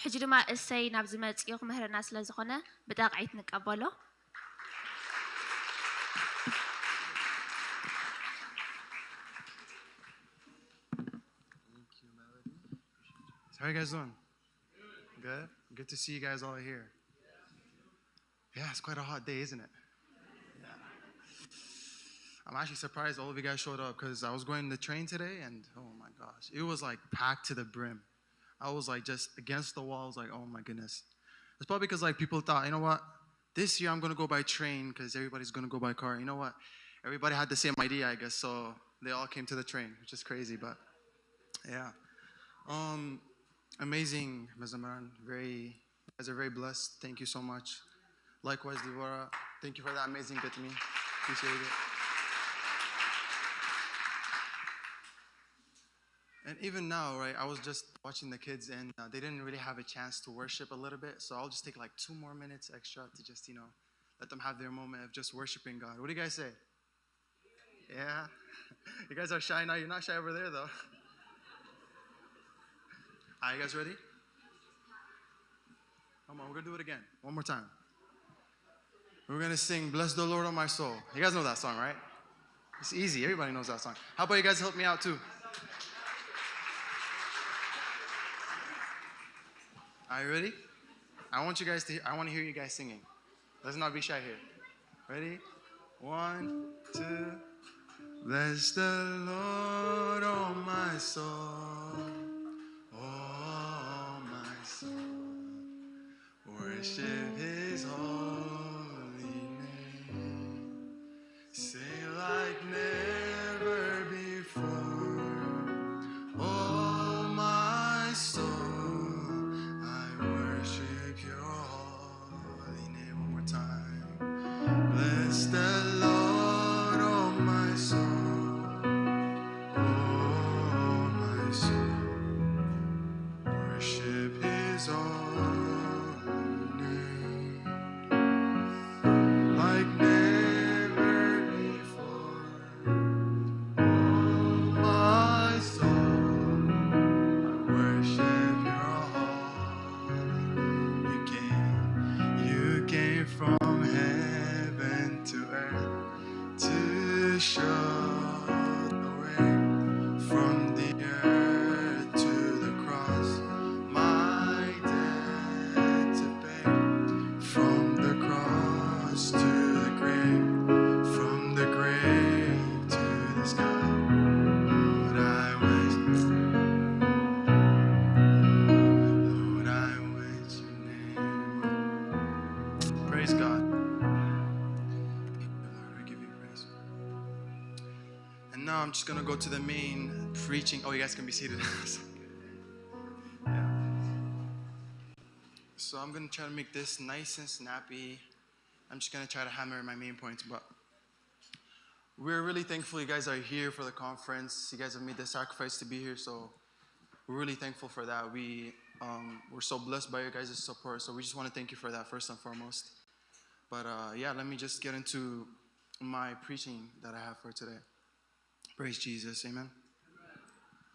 ሕጂ ድማ እሰይ ናብ ዝመጽኡ ክምህረና ስለ ዝኾነ ብጣቕዒት ንቀበሎ። How are you guys doing? Good? Good to see you guys all here. Yeah, it's quite a hot day, isn't it? Yeah. I'm actually surprised all of you guys showed up because I was going to the train today and oh my gosh, it was like packed to the brim. I was like just against the wall. I was like, oh my goodness. It's probably because like people thought, you know what? This year I'm going to go by train because everybody's going to go by car. You know what? Everybody had the same idea, I guess. So they all came to the train, which is crazy, but yeah. Amazing, Mazamaran. You guys are very blessed. Thank you so much. Likewise, Devorah. Thank you for that amazing bit to me. Appreciate it. And even now, right, I was just watching the kids and they didn't really have a chance to worship a little bit. So I'll just take like 2 more minutes extra to just, let them have their moment of just worshiping God. What do you guys say? Yeah? You guys are shy now. You're not shy over there, though. Are you guys ready? Come on, we're going to do it again. One more time. We're going to sing, Bless the Lord, O my soul. You guys know that song, right? It's easy. Everybody knows that song. How about you guys help me out, too? Are you ready? I want to hear you guys singing. Let's not be shy here. Ready? 1, 2. Bless the Lord, O my soul. Oh, my soul. Worship his holy name. Say like never before. Oh, my soul. I worship your holy name. One more time. Bless the Lord, oh my soul. Oh, my soul. Worship his holy name. Like never before. Oh, my soul. Worship your holy name. You came from heaven to earth to show the way from the earth to the cross. My debt to pay. From the cross to the grave. From the grave to the sky. Lord, I wish your name. Praise God. Lord, we give you praise. And now I'm just going to go to the main preaching. Oh, you guys can be seated. Yeah. So I'm going to try to make this nice and snappy. I'm just going to try to hammer my main points. But we're really thankful you guys are here for the conference. You guys have made the sacrifice to be here. So we're really thankful for that. We're so blessed by your guys' support. So we just want to thank you for that first and foremost. But yeah, let me just get into my preaching that I have for today. Praise Jesus. Amen.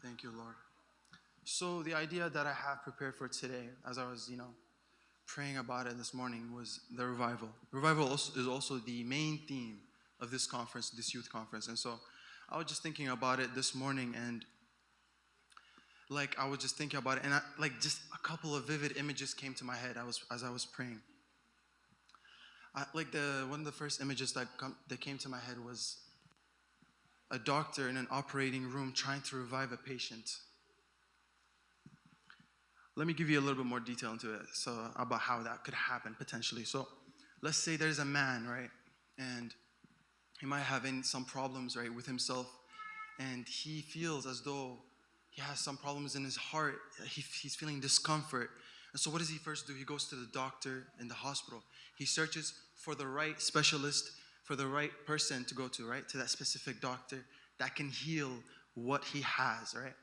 Thank you, Lord. So the idea that I have prepared for today, as I was, praying about it this morning, was the revival. Revival is also the main theme of this conference, this youth conference. And so I was just thinking about it this morning, and I was just thinking about it, and just a couple of vivid images came to my head as I was praying. One of the first images that came to my head was a doctor in an operating room trying to revive a patient. Let me give you a little bit more detail into it, about how that could happen potentially. So let's say there's a man, right? And he might have some problems, right, with himself. And he feels as though he has some problems in his heart. He's feeling discomfort. And so what does he first do? He goes to the doctor in the hospital. He searches for the right specialist, for the right person to go to, right? To that specific doctor that can heal what he has, right?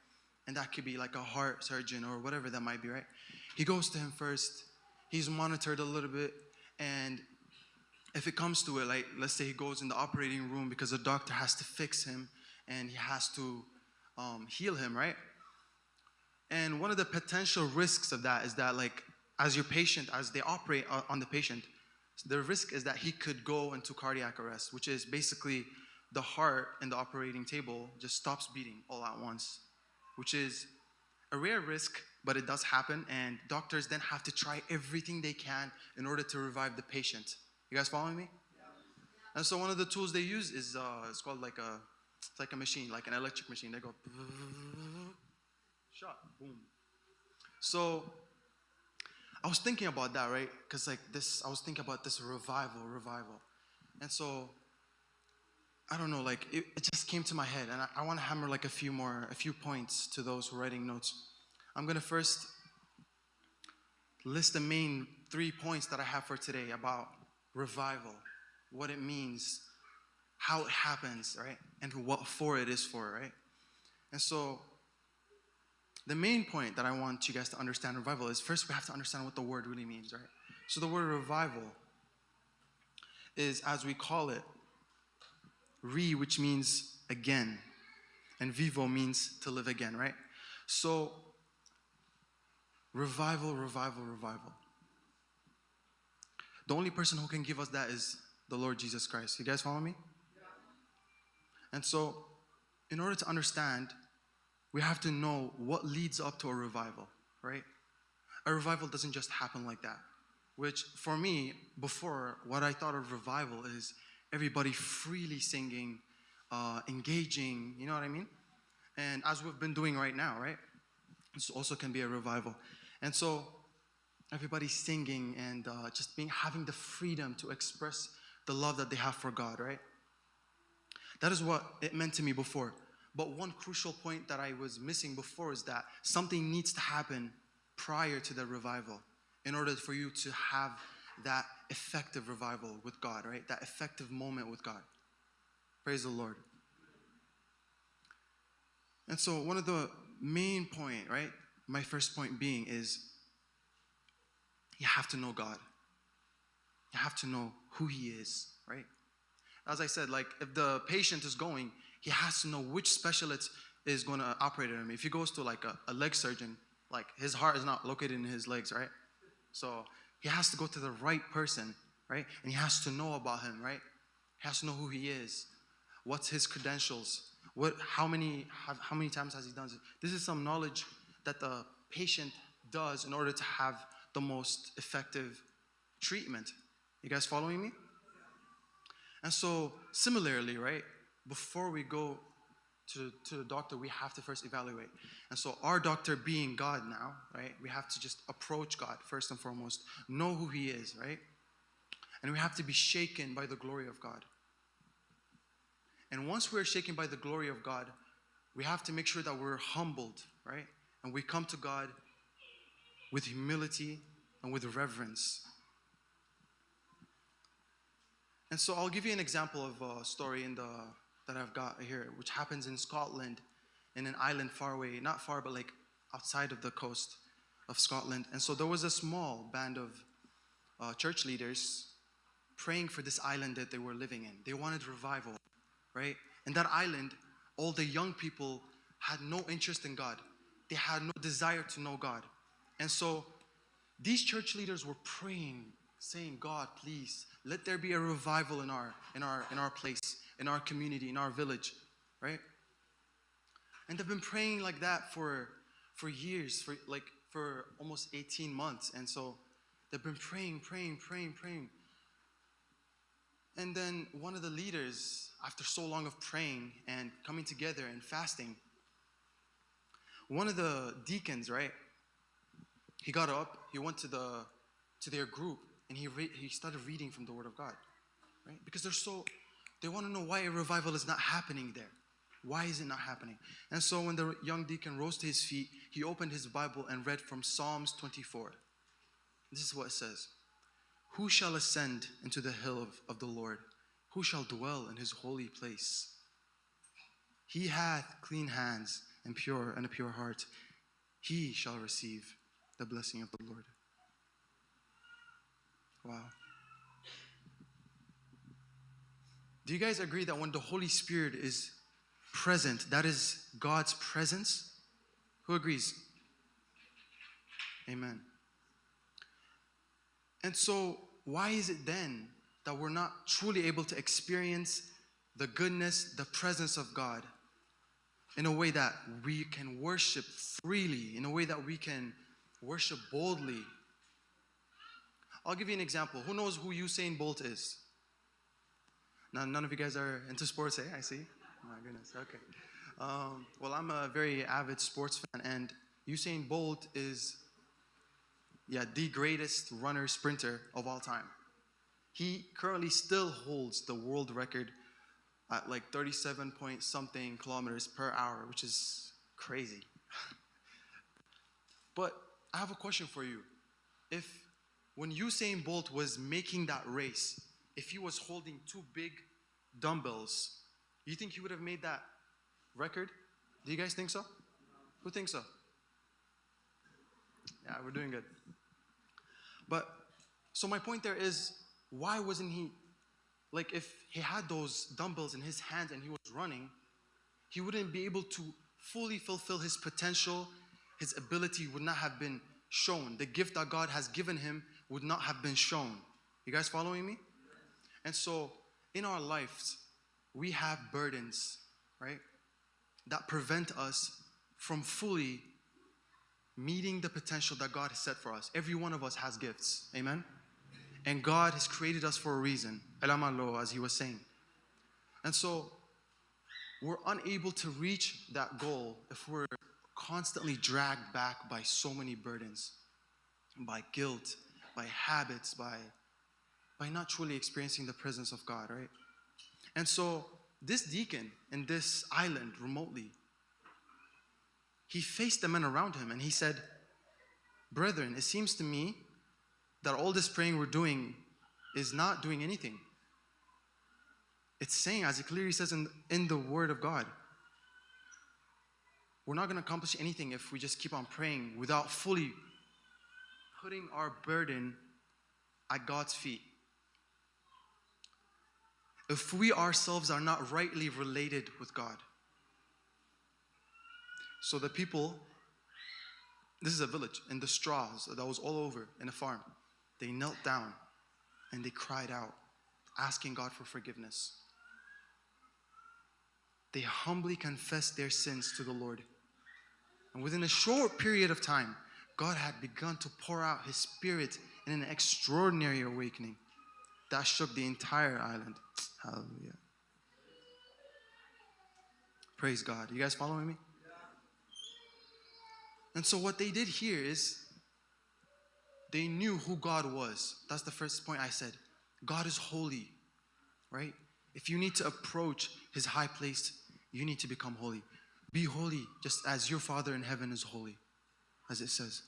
And that could be like a heart surgeon or whatever that might be, right? He goes to him first. He's monitored a little bit. And if it comes to it, let's say he goes in the operating room because the doctor has to fix him and he has to heal him, right? And one of the potential risks of that is that, like, as your patient, as they operate on the patient, the risk is that he could go into cardiac arrest, which is basically the heart in the operating table just stops beating all at once, which is a rare risk, but it does happen. And doctors then have to try everything they can in order to revive the patient. You guys following me? And so one of the tools they use is it's called like a machine, like an electric machine. They go shot, boom. So I was thinking about that, right? Because like this, I was thinking about this revival. And so I don't know, like it just came to my head, and I want to hammer like a few points to those who are writing notes. I'm gonna first list the main 3 points that I have for today about revival, what it means, how it happens, right? And what for it is for, right? And so the main point that I want you guys to understand revival is, first we have to understand what the word really means, right? So the word revival is, as we call it, which means again, and vivo means to live again, right? So revival. The only person who can give us that is the Lord Jesus Christ. You guys follow me? And so in order to understand, we have to know what leads up to a revival, right? A revival doesn't just happen like that, which for me, before, what I thought of revival is everybody freely singing, engaging, you know what I mean? And as we've been doing right now, right? This also can be a revival. And so everybody's singing and just having the freedom to express the love that they have for God, right? That is what it meant to me before. But one crucial point that I was missing before is that something needs to happen prior to the revival in order for you to have that effective revival with God, right? That effective moment with God. Praise the Lord. And so one of the main point, right? My first point being is you have to know God. You have to know who He is, right? As I said, like if the patient is going, he has to know which specialist is going to operate on him. If he goes to like a leg surgeon, like his heart is not located in his legs, right? So he has to go to the right person, right? And he has to know about him, right? He has to know who he is. What's his credentials? How many times has he done it? This is some knowledge that the patient does in order to have the most effective treatment. You guys following me? And so similarly, right? Before we go to the doctor, we have to first evaluate. And so our doctor being God now, right? We have to just approach God first and foremost, know who He is, right? And we have to be shaken by the glory of God. And once we're shaken by the glory of God, we have to make sure that we're humbled, right? And we come to God with humility and with reverence. And so I'll give you an example of a story that I've got here, which happens in Scotland, in an island far away, not far, but like outside of the coast of Scotland. And so there was a small band of church leaders praying for this island that they were living in. They wanted revival, right? In that island, all the young people had no interest in God. They had no desire to know God. And so these church leaders were praying, saying, God, please, let there be a revival in our place, in our community, in our village, right? And they've been praying like that for years, for almost 18 months. And so they've been praying. And then one of the leaders, after so long of praying and coming together and fasting, one of the deacons, right? He got up, he went to their group, and he started reading from the Word of God, right? Because they want to know why a revival is not happening there. Why is it not happening? And so when the young deacon rose to his feet, he opened his Bible and read from Psalms 24. This is what it says. Who shall ascend into the hill of the Lord? Who shall dwell in His holy place? He hath clean hands and a pure heart. He shall receive the blessing of the Lord. Wow. Do you guys agree that when the Holy Spirit is present, that is God's presence? Who agrees? Amen. And so, why is it then that we're not truly able to experience the goodness, the presence of God in a way that we can worship freely, in a way that we can worship boldly? I'll give you an example. Who knows who Usain Bolt is? Now, none of you guys are into sports, eh? I see. Oh my goodness, okay. Well, I'm a very avid sports fan, and Usain Bolt is, the greatest runner, sprinter of all time. He currently still holds the world record at like 37 point something kilometers per hour, which is crazy. But I have a question for you. When Usain Bolt was making that race, if he was holding 2 big dumbbells, you think he would have made that record? Do you guys think so? Who thinks so? Yeah, we're doing good. But, so my point there is, why wasn't he, like if he had those dumbbells in his hands and he was running, he wouldn't be able to fully fulfill his potential. His ability would not have been shown. The gift that God has given him would not have been shown. You guys following me? And so, in our lives, we have burdens, right, that prevent us from fully meeting the potential that God has set for us. Every one of us has gifts. Amen? And God has created us for a reason. As he was saying. And so, we're unable to reach that goal if we're constantly dragged back by so many burdens, by guilt, by habits, by not truly experiencing the presence of God, right? And so, this deacon in this island remotely, he faced the men around him and he said, "Brethren, it seems to me that all this praying we're doing is not doing anything." It's saying, as it clearly says in the Word of God, we're not going to accomplish anything if we just keep on praying without fully putting our burden at God's feet. If we ourselves are not rightly related with God. So the people, this is a village, in the straws that was all over in a farm. They knelt down and they cried out, asking God for forgiveness. They humbly confessed their sins to the Lord. And within a short period of time, God had begun to pour out His Spirit in an extraordinary awakening that shook the entire island. Hallelujah. Praise God. You guys following me? And so what they did here is they knew who God was. That's the first point I said. God is holy, right? If you need to approach His high place, you need to become holy. Be holy just as your Father in heaven is holy, as it says.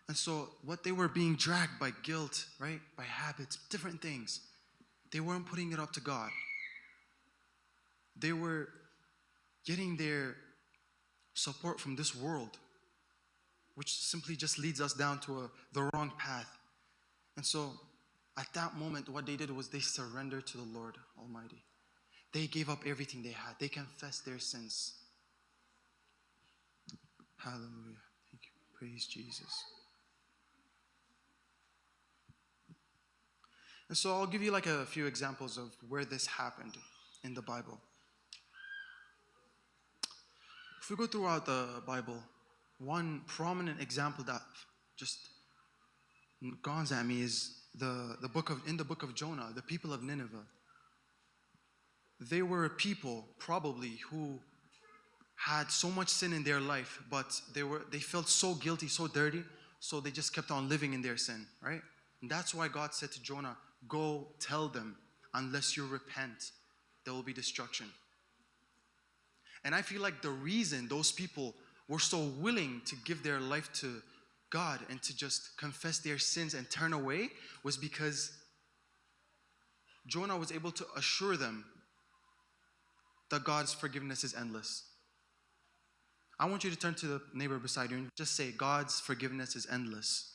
And so what they were being dragged by guilt, right? By habits, different things. They weren't putting it up to God. They were getting their support from this world, which simply just leads us down to the wrong path. And so at that moment, what they did was they surrendered to the Lord Almighty. They gave up everything they had. They confessed their sins. Hallelujah. Thank you. Praise Jesus. And so I'll give you like a few examples of where this happened in the Bible. If we go throughout the Bible, one prominent example that just dawns at me is in the book of Jonah, the people of Nineveh. They were a people probably who had so much sin in their life, but they felt so guilty, so dirty, so they just kept on living in their sin, right? And that's why God said to Jonah, "Go tell them, unless you repent, there will be destruction." And I feel like the reason those people were so willing to give their life to God and to just confess their sins and turn away was because Jonah was able to assure them that God's forgiveness is endless. I want you to turn to the neighbor beside you and just say, God's forgiveness is endless.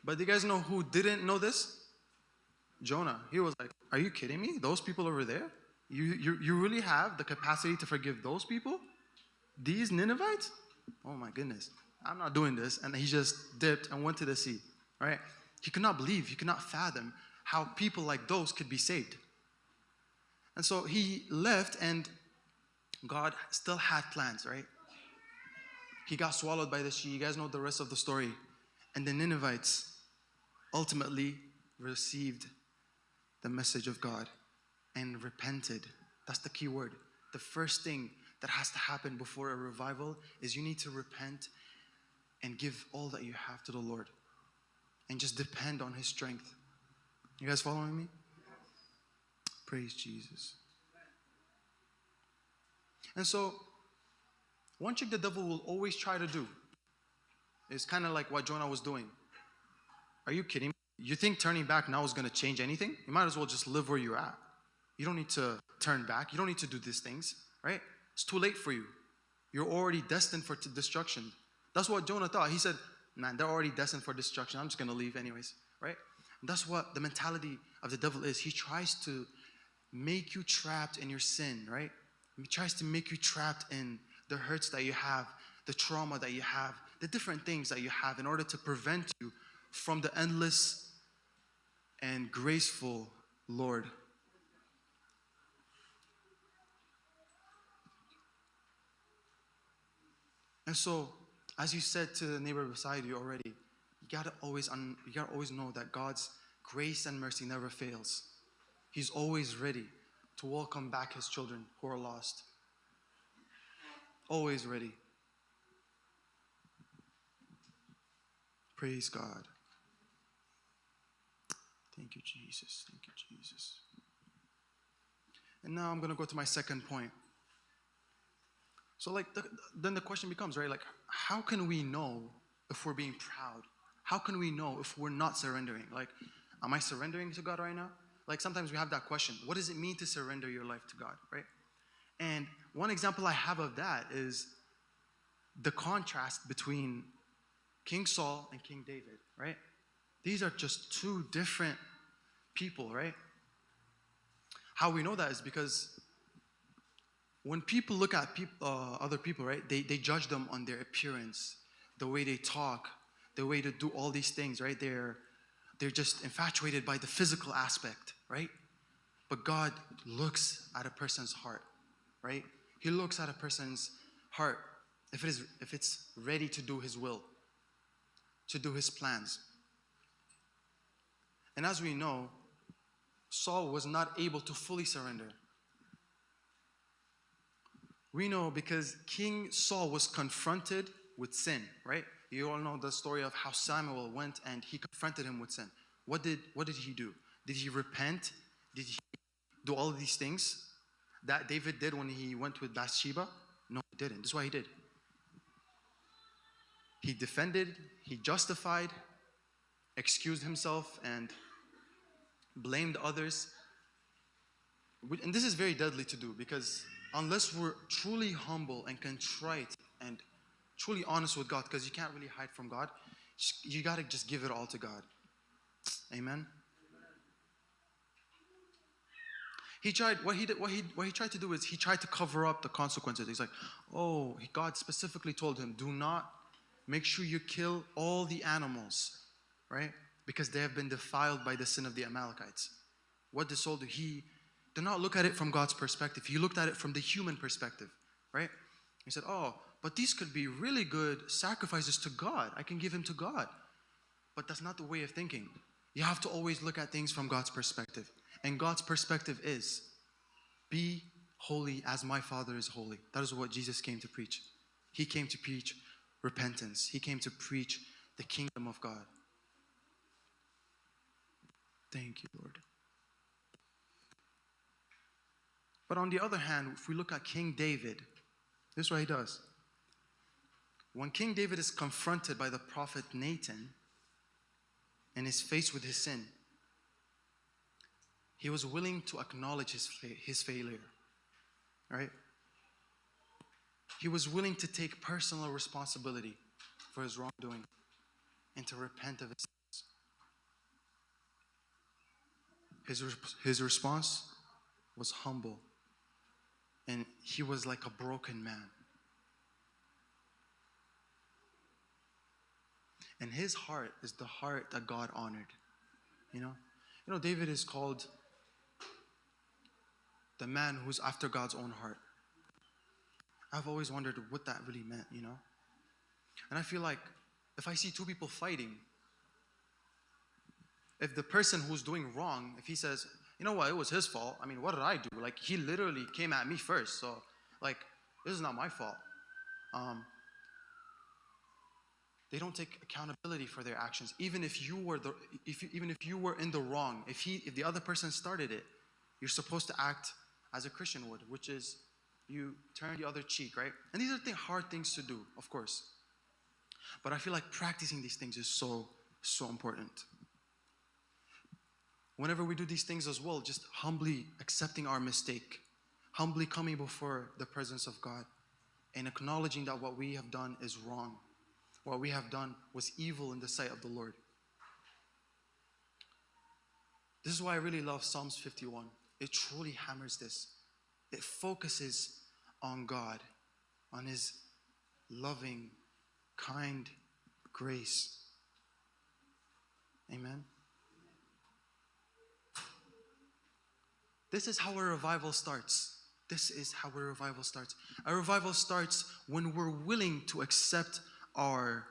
But do you guys know who didn't know this? Jonah. He was like, are you kidding me? Those people over there? You really have the capacity to forgive those people? These Ninevites? Oh my goodness. I'm not doing this. And he just dipped and went to the sea, right? He could not believe, he could not fathom how people like those could be saved. And so he left, and God still had plans, right? He got swallowed by the sea. You guys know the rest of the story. And the Ninevites ultimately received the message of God and repented. That's the key word. The first thing that has to happen before a revival is you need to repent and give all that you have to the Lord and just depend on His strength. You guys following me? Praise Jesus. And so, one trick the devil will always try to do is kind of like what Jonah was doing. Are you kidding me? You think turning back now is going to change anything? You might as well just live where you're at. You don't need to turn back. You don't need to do these things, right? It's too late for you. You're already destined for destruction. That's what Jonah thought. He said, man, they're already destined for destruction. I'm just going to leave anyways, right? And that's what the mentality of the devil is. He tries to make you trapped in your sin, right? He tries to make you trapped in the hurts that you have, the trauma that you have, the different things that you have in order to prevent you from the endless and graceful Lord. And so, as you said to the neighbor beside you already, you gotta always know that God's grace and mercy never fails. He's always ready to welcome back His children who are lost. Always ready. Praise God. Thank you, Jesus. Thank you, Jesus. And now I'm going to go to my second point. So then the question becomes, right, like, how can we know if we're being proud? How can we know if we're not surrendering? Like, am I surrendering to God right now? Like, sometimes we have that question. What does it mean to surrender your life to God, right? And one example I have of that is the contrast between King Saul and King David, right? These are just two different people, right? How we know that is because when people look at other people, right, they judge them on their appearance, the way they talk, the way to do all these things, right? They're just infatuated by the physical aspect, right? But God looks at a person's heart, right? He looks at a person's heart if it's ready to do His will, to do His plans. And as we know, Saul was not able to fully surrender. We know because King Saul was confronted with sin, right? You all know the story of how Samuel went and he confronted him with sin. What did he do? Did he repent? Did he do all of these things that David did when he went with Bathsheba? No, he didn't. This is what he did. He defended, he justified, excused himself, and blamed others. And this is very deadly to do because unless we're truly humble and contrite and truly honest with God, because you can't really hide from God, you got to just give it all to God. Amen. What he tried to do is he tried to cover up the consequences. He's like, oh, God specifically told him, do not make sure you kill all the animals, right? Because they have been defiled by the sin of the Amalekites. What did Saul do? He did not look at it from God's perspective. He looked at it from the human perspective, right? He said, oh, but these could be really good sacrifices to God. I can give him to God. But that's not the way of thinking. You have to always look at things from God's perspective. And God's perspective is, be holy as my Father is holy. That is what Jesus came to preach. He came to preach repentance. He came to preach the kingdom of God. Thank you, Lord. But on the other hand, if we look at King David, this is what he does. When King David is confronted by the prophet Nathan and is faced with his sin, he was willing to acknowledge his failure, right? He was willing to take personal responsibility for his wrongdoing and to repent of his sins. His response was humble and he was like a broken man. And his heart is the heart that God honored. You know, David is called the man who's after God's own heart. I've always wondered what that really meant, you know. And I feel like if I see two people fighting, if the person who's doing wrong, if he says, you know what, it was his fault. I mean, what did I do? Like, he literally came at me first. So, like, this is not my fault. They don't take accountability for their actions. Even if you were in the wrong, if the other person started it, you're supposed to act as a Christian would, which is you turn the other cheek, right? And these are hard things to do, of course. But I feel like practicing these things is so important. Whenever we do these things as well, just humbly accepting our mistake, humbly coming before the presence of God, and acknowledging that what we have done is wrong. What we have done was evil in the sight of the Lord. This is why I really love Psalms 51. It truly hammers this. It focuses on God, on His loving, kind grace. Amen. This is how a revival starts. This is how a revival starts. A revival starts when we're willing to accept our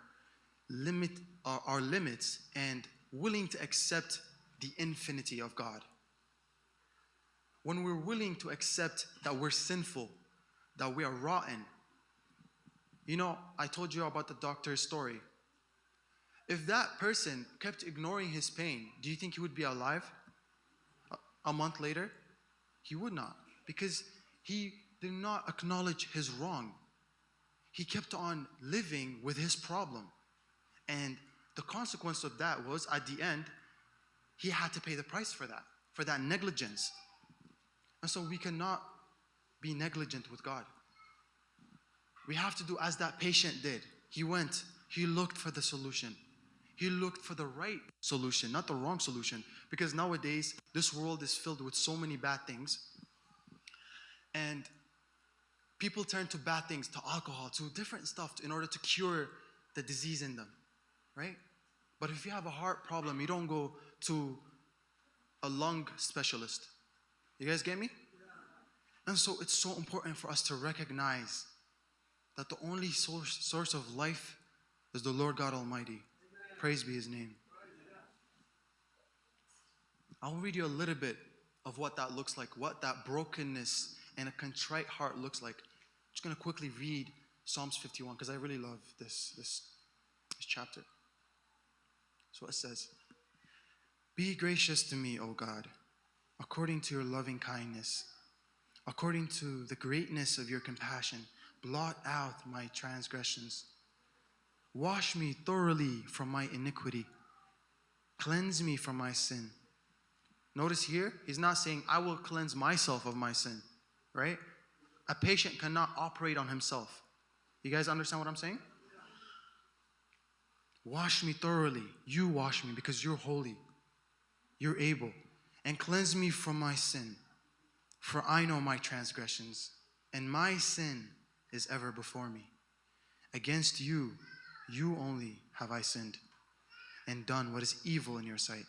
limits and willing to accept the infinity of God. When we're willing to accept that we're sinful, that we are rotten. You know, I told you about the doctor's story. If that person kept ignoring his pain, do you think he would be alive a month later? He would not, because he did not acknowledge his wrong. He kept on living with his problem. And the consequence of that was, at the end, he had to pay the price for that negligence. And so we cannot be negligent with God. We have to do as that patient did. He went, he looked for the solution. He looked for the right solution, not the wrong solution. Because nowadays, this world is filled with so many bad things. And people turn to bad things, to alcohol, to different stuff in order to cure the disease in them, right? But if you have a heart problem, you don't go to a lung specialist. You guys get me? And so it's so important for us to recognize that the only source of life is the Lord God Almighty. Praise be His name. I'll read you a little bit of what that looks like, what that brokenness and a contrite heart looks like. I'm just going to quickly read Psalms 51 because I really love this chapter. So it says, "Be gracious to me, O God, according to your loving kindness, according to the greatness of your compassion, blot out my transgressions. Wash me thoroughly from my iniquity. Cleanse me from my sin." Notice here, he's not saying, I will cleanse myself of my sin, right? A patient cannot operate on himself. You guys understand what I'm saying? Wash me thoroughly. You wash me because you're holy. You're able. And cleanse me from my sin. For I know my transgressions, and my sin is ever before me. Against you, you only have I sinned, and done what is evil in your sight,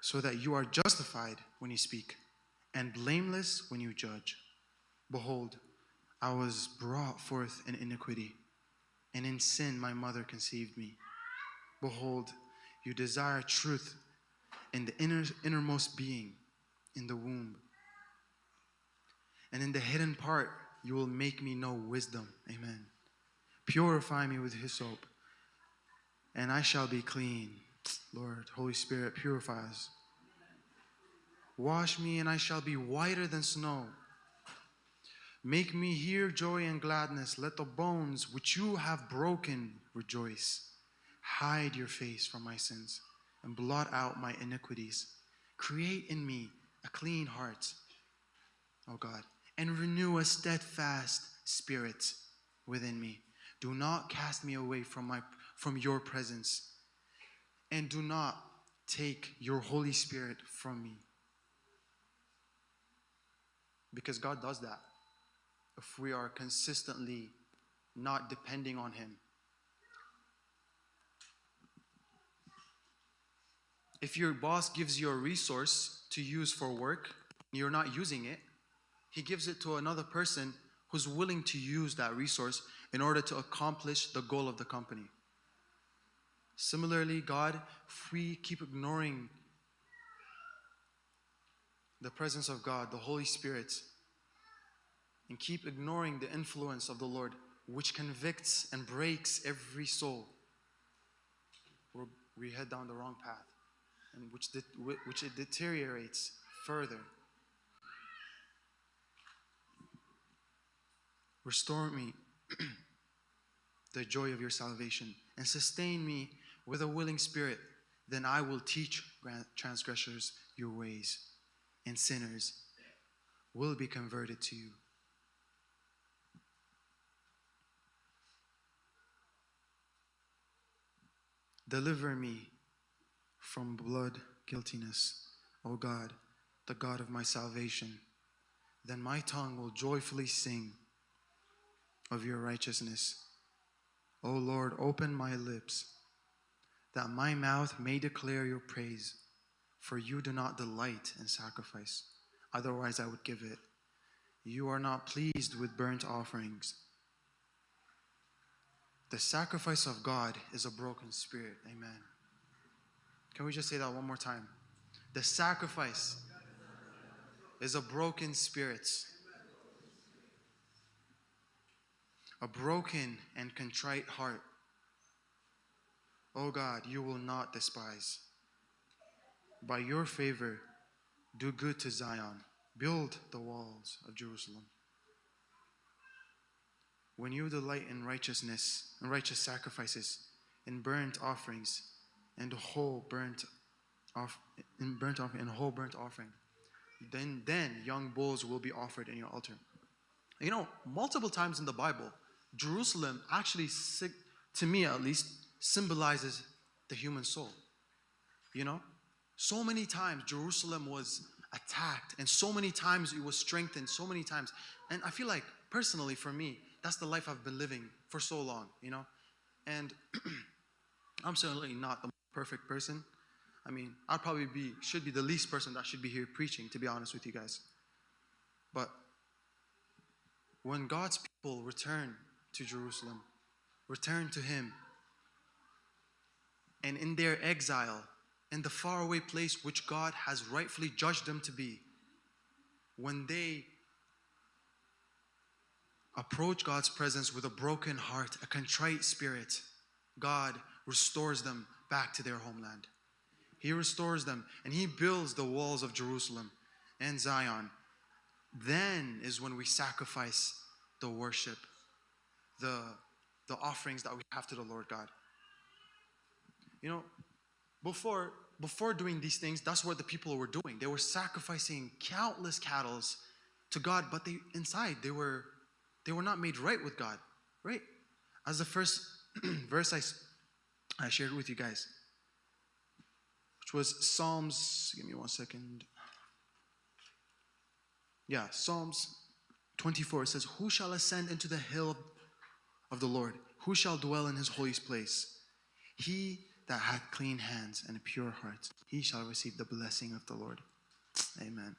so that you are justified when you speak, and blameless when you judge. Behold, I was brought forth in iniquity, and in sin my mother conceived me. Behold, you desire truth in the innermost being, in the womb. And in the hidden part, you will make me know wisdom. Amen. Purify me with hyssop, and I shall be clean. Lord, Holy Spirit, purify us. Wash me, and I shall be whiter than snow. Make me hear joy and gladness. Let the bones which you have broken rejoice. Hide your face from my sins, and blot out my iniquities. Create in me a clean heart, O God, and renew a steadfast spirit within me. Do not cast me away from your presence, and do not take your Holy Spirit from me. Because God does that if we are consistently not depending on Him. If your boss gives you a resource to use for work, and you're not using it, he gives it to another person who's willing to use that resource in order to accomplish the goal of the company. Similarly, God, if we keep ignoring the presence of God, the Holy Spirit, and keep ignoring the influence of the Lord, which convicts and breaks every soul, we head down the wrong path, and which it deteriorates further. Restore me the joy of your salvation, and sustain me with a willing spirit. Then I will teach transgressors your ways, and sinners will be converted to you. Deliver me from blood guiltiness, O God, the God of my salvation. Then my tongue will joyfully sing of your righteousness. O Lord, open my lips, that my mouth may declare your praise. For you do not delight in sacrifice, otherwise I would give it. You are not pleased with burnt offerings. The sacrifice of God is a broken spirit. Amen. Can we just say that one more time? The sacrifice is a broken spirit. A broken and contrite heart. O God, you will not despise. By your favor, do good to Zion. Build the walls of Jerusalem. When you delight in righteousness and righteous sacrifices, in burnt offerings, and whole burnt offering, then young bulls will be offered in your altar. You know, multiple times in the Bible, Jerusalem actually, to me at least, symbolizes the human soul. You know, so many times Jerusalem was attacked, and so many times it was strengthened, so many times. And I feel like, personally for me, that's the life I've been living for so long, you know. And I'm certainly not the perfect person. I mean, I'd probably should be the least person that should be here preaching, to be honest with you guys. But when God's people return to Jerusalem, return to Him, and in their exile, in the faraway place which God has rightfully judged them to be, when they approach God's presence with a broken heart, a contrite spirit, God restores them back to their homeland. He restores them, and He builds the walls of Jerusalem and Zion. Then is when we sacrifice the worship, the offerings that we have to the Lord God. You know, before doing these things, that's what the people were doing. They were sacrificing countless cattle to God, but inside they were not made right with God, right? As the first verse I shared with you guys, which was Psalms, give me one second. Yeah, Psalms 24, it says, who shall ascend into the hill of the Lord? Who shall dwell in His holy place? He that hath clean hands and a pure heart, he shall receive the blessing of the Lord. Amen.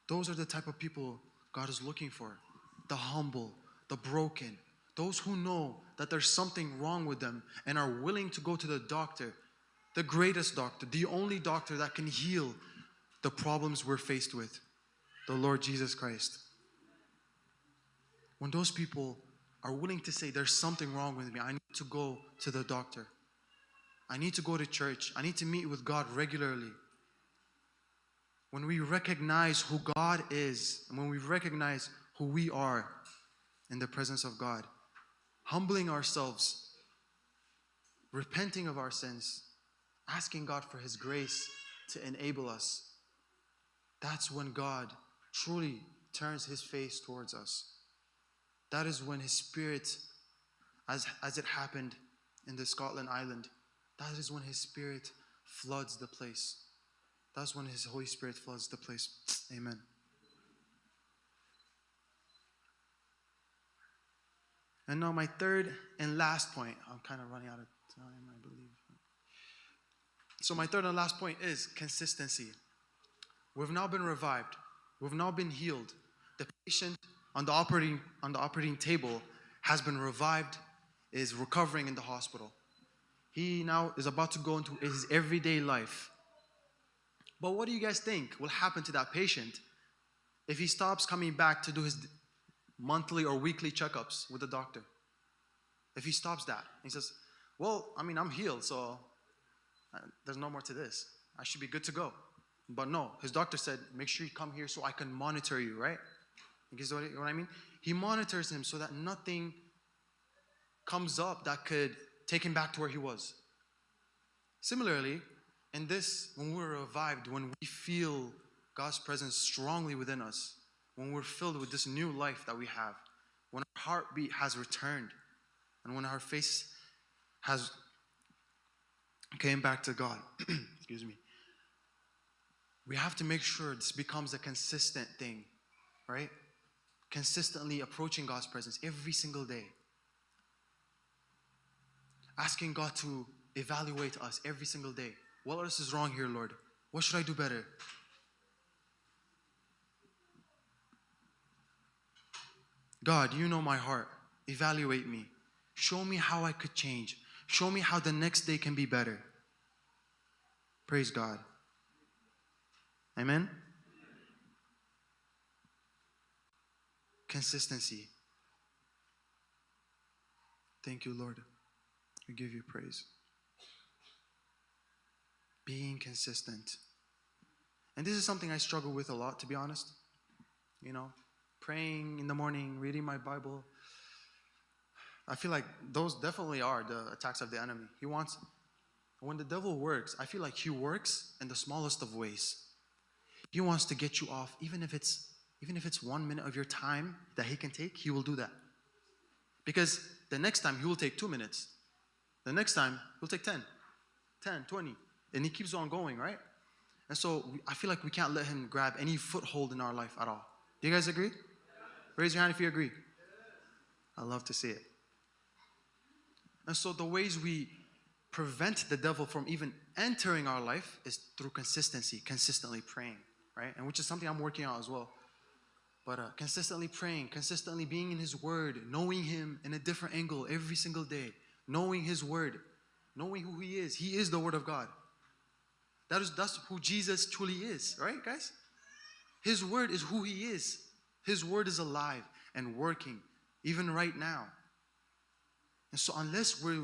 Those are the type of people God is looking for. The humble, the broken, those who know that there's something wrong with them and are willing to go to the doctor, the greatest doctor, the only doctor that can heal the problems we're faced with, the Lord Jesus Christ. When those people are willing to say, there's something wrong with me, I need to go to the doctor, I need to go to church, I need to meet with God regularly. When we recognize who God is, and when we recognize who we are in the presence of God, humbling ourselves, repenting of our sins, asking God for His grace to enable us, that's when God truly turns His face towards us. That is when His Spirit, as it happened in the Scotland Island, that is when His Spirit floods the place. That's when His Holy Spirit floods the place. Amen. And now my third and last point. I'm kind of running out of time, I believe. So my third and last point is consistency. We've now been revived. We've now been healed. The patient on the operating table has been revived, is recovering in the hospital. He now is about to go into his everyday life. But what do you guys think will happen to that patient if he stops coming back to do his monthly or weekly checkups with the doctor? If he stops that, he says, well, I mean, I'm healed, so there's no more to this. I should be good to go. But no, his doctor said, make sure you come here so I can monitor you, right? You guys know what I mean? He monitors him so that nothing comes up that could take him back to where he was. Similarly, in this, when we're revived, when we feel God's presence strongly within us, when we're filled with this new life that we have, when our heartbeat has returned, and when our face has came back to God, excuse me, we have to make sure this becomes a consistent thing, right? Consistently approaching God's presence every single day. Asking God to evaluate us every single day. What else is wrong here, Lord? What should I do better? God, you know my heart. Evaluate me. Show me how I could change. Show me how the next day can be better. Praise God. Amen? Consistency. Thank you, Lord. We give you praise. Being consistent. And this is something I struggle with a lot, to be honest. You know, praying in the morning, reading my Bible. I feel like those definitely are the attacks of the enemy. When the devil works, I feel like he works in the smallest of ways. He wants to get you off, even if it's 1 minute of your time that he can take, he will do that. Because the next time he will take 2 minutes. The next time he'll take 10, 20. And he keeps on going, right? And so I feel like we can't let him grab any foothold in our life at all. Do you guys agree? Raise your hand if you agree. I love to see it. And so the ways we prevent the devil from even entering our life is through consistency, consistently praying, right? And which is something I'm working on as well. But consistently praying, consistently being in his word, knowing him in a different angle every single day, knowing his word, knowing who he is. He is the word of God. That's who Jesus truly is, right, guys? His word is who he is. His word is alive and working, even right now. And so unless we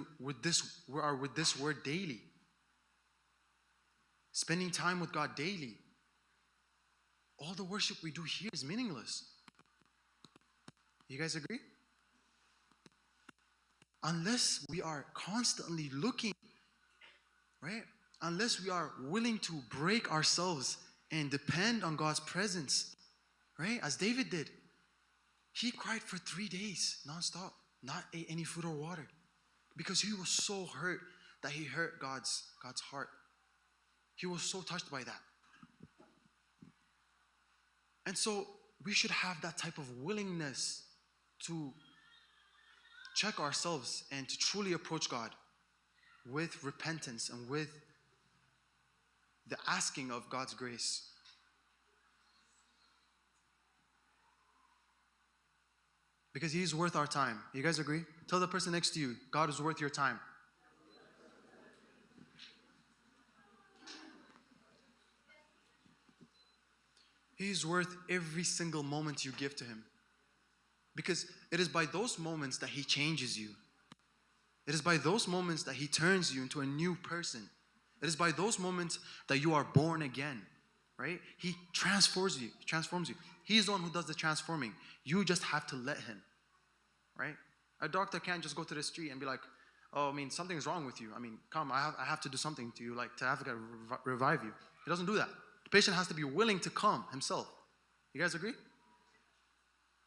are with this word daily, spending time with God daily, all the worship we do here is meaningless. You guys agree? Unless we are constantly looking, right? Unless we are willing to break ourselves and depend on God's presence, right? As David did. He cried for 3 days nonstop, not ate any food or water, because he was so hurt that he hurt God's heart. He was so touched by that. And so we should have that type of willingness to check ourselves and to truly approach God with repentance and with the asking of God's grace. Because he's worth our time. You guys agree? Tell the person next to you, God is worth your time. He's worth every single moment you give to him. Because it is by those moments that he changes you. It is by those moments that he turns you into a new person. It is by those moments that you are born again, right? He transforms you. He is the one who does the transforming. You just have to let him, right? A doctor can't just go to the street and be like, oh, I mean, something's wrong with you. I mean, come, I have to do something to you, like to have to revive you. He doesn't do that. The patient has to be willing to come himself. You guys agree?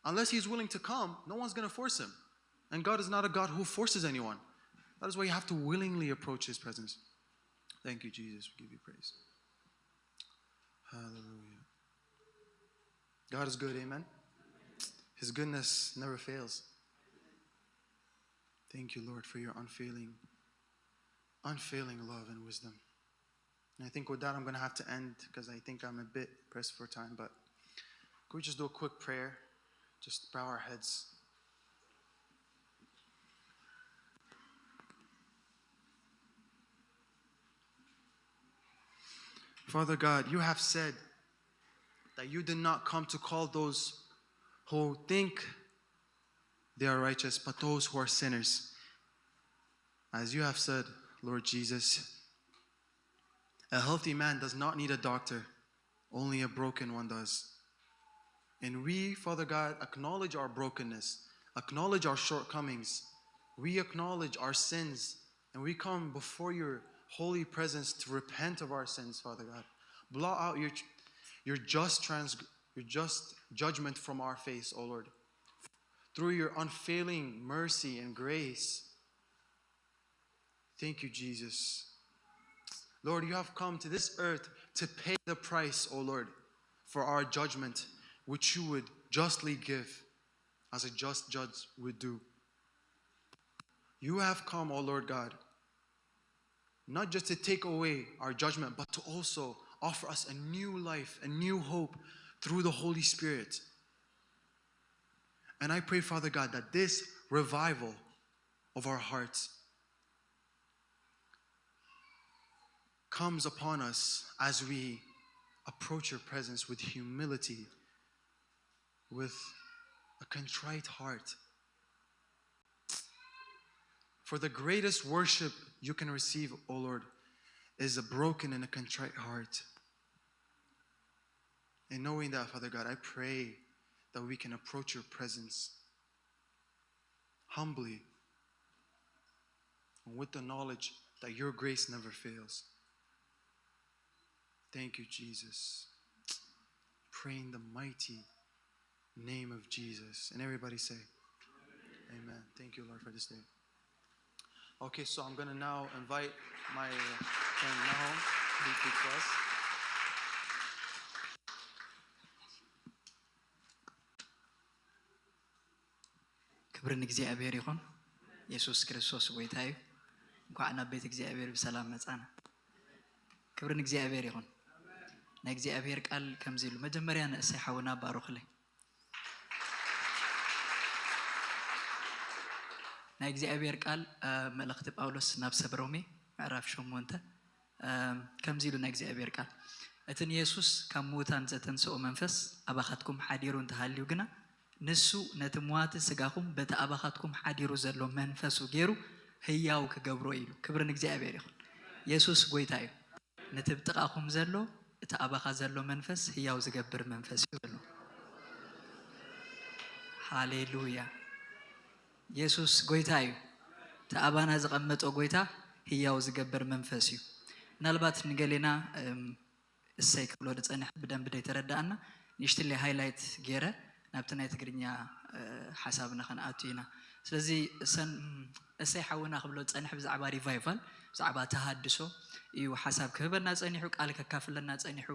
Unless he's willing to come, no one's going to force him. And God is not a God who forces anyone. That is why you have to willingly approach his presence. Thank you, Jesus. We give you praise. Hallelujah. God is good, amen? His goodness never fails. Thank you, Lord, for your unfailing love and wisdom. And I think with that, I'm going to have to end because I think I'm a bit pressed for time. But can we just do a quick prayer? Just bow our heads. Father God, you have said that you did not come to call those who think they are righteous, but those who are sinners. As you have said, Lord Jesus, a healthy man does not need a doctor, only a broken one does. And we, Father God, acknowledge our brokenness, acknowledge our shortcomings. We acknowledge our sins, and we come before your holy presence to repent of our sins, Father God. Blot out your just judgment from our face, O Lord. Through your unfailing mercy and grace. Thank you, Jesus. Lord, you have come to this earth to pay the price, O Lord, for our judgment, which you would justly give, as a just judge would do. You have come, O Lord God, not just to take away our judgment, but to also offer us a new life, a new hope through the Holy Spirit. And I pray, Father God, that this revival of our hearts comes upon us as we approach your presence with humility, with a contrite heart. For the greatest worship you can receive, O Lord, is a broken and a contrite heart. And knowing that, Father God, I pray that we can approach your presence humbly and with the knowledge that your grace never fails. Thank you, Jesus. Pray in the mighty name of Jesus. And everybody say, Amen. Thank you, Lord, for this day. Okay, so I'm going to now invite my friend Nahum to speak to us. ክብርን እግዚአብሔር ይሁን። ኢየሱስ ክርስቶስ ጌታ እዩ። እንኳን ናብ ቤት እግዚአብሔር በሰላም መጻና። ክብርን እግዚአብሔር ይሁን። ናይ እግዚአብሔር ቃል ከምዚ ኢሉ መጀመርያ ንእሰይ ሓውና ባሮኽለይ። ናይ እግዚአብሔር ቃል መልእኽቲ ጳውሎስ ናብ ሰብ ሮሜ ምዕራፍ 8 ከምዚ ኢሉ ናይ እግዚአብሔር ቃል እትን ኢየሱስ ካብ ሙታን ዘተንስኦ መንፈስ ኣባኻትኩም ሓዲሩ እንተሃልዩ ግና ንሱ ነቲ ሟቲ ስጋኹም በቲ ኣባኻትኩም ሓዲሩ ዘሎ መንፈሱ ገይሩ ህያው ክገብሮ ኢሉ። ክብርን እግዚአብሔር ይሁን። ኢየሱስ ጌታ እዩ። ነቲ ብጥቓኹም ዘሎ እቲ ኣባኻ ዘሎ መንፈስ ህያው ዝገብር መንፈስ እዩ ዘሎ። ሃሌሉያ። ኢየሱስ ጌታ እዩ። እቲ ኣባና ዝቐመጦ ጌታ ህያው ዝገብር መንፈስ እዩ። ምናልባት ንገሌና እሰይ ክብሎ ዝጸንሕ ብደንብ ደይተረዳእና ንእሽትለይ ሃይላይት ገይረ ናብቲ ናይ ትግርኛ ሓሳብና ከንኣቱ ኢና። ስለዚ እሰይ ሓውና ክብሎ ዝጸንሕ ብዛዕባ ሪቫይቫል ብዛዕባ ተሃድሶ እዩ ሓሳብ ክህበና ጸኒሑ ቃል ከካፍለና ጸኒሑ።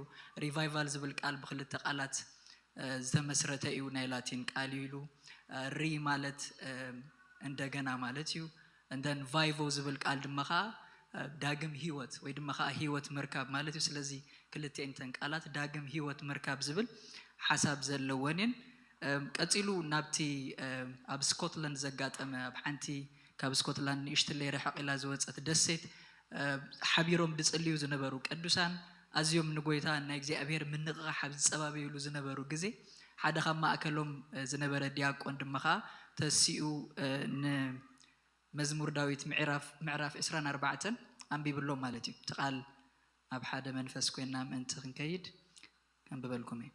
ሪቫይቫል ዝብል ቃል ብክልተ ቃላት ዝተመስረተ እዩ። ናይ ላቲን ቃል ኢሉ ሪ ማለት እንደገና ማለት እዩ። እንደን ቫይቮ ዝብል ቃል ድማ ከዓ ዳግም ህይወት ወይ ድማ ከዓ ህይወት ምርካብ ማለት እዩ። ስለዚ ክልተን ተን ቃላት ዳግም ህይወት ምርካብ ዝብል ሓሳብ ዘለወን እየን። ቀፂሉ ናብቲ ኣብ ስኮትላንድ ዘጋጠመ ኣብ ሓንቲ ካብ ስኮትላንድ ንእሽትለይ ርሕቕ ኢላ ዝወፀት ደሴት ሓቢሮም ድጽልዩ ዝነበሩ ቅዱሳን ኣዝዮም ንጎይታ ናይ እግዚአብሔር ምንቕቓሕ ኣብ ዝጸባበዩሉ ዝነበሩ ግዜ ሓደ ካብ ማእከሎም ዝነበረ ዲያቆን ድማ ከዓ ተሲኡ ንመዝሙር ዳዊት ምዕራፍ 24 ኣንቢብሎም ማለት እዩ። እቲ ቃል ኣብ ሓደ መንፈስ ኮይና ምእንቲ ክንከይድ ከንብበልኩም እየ።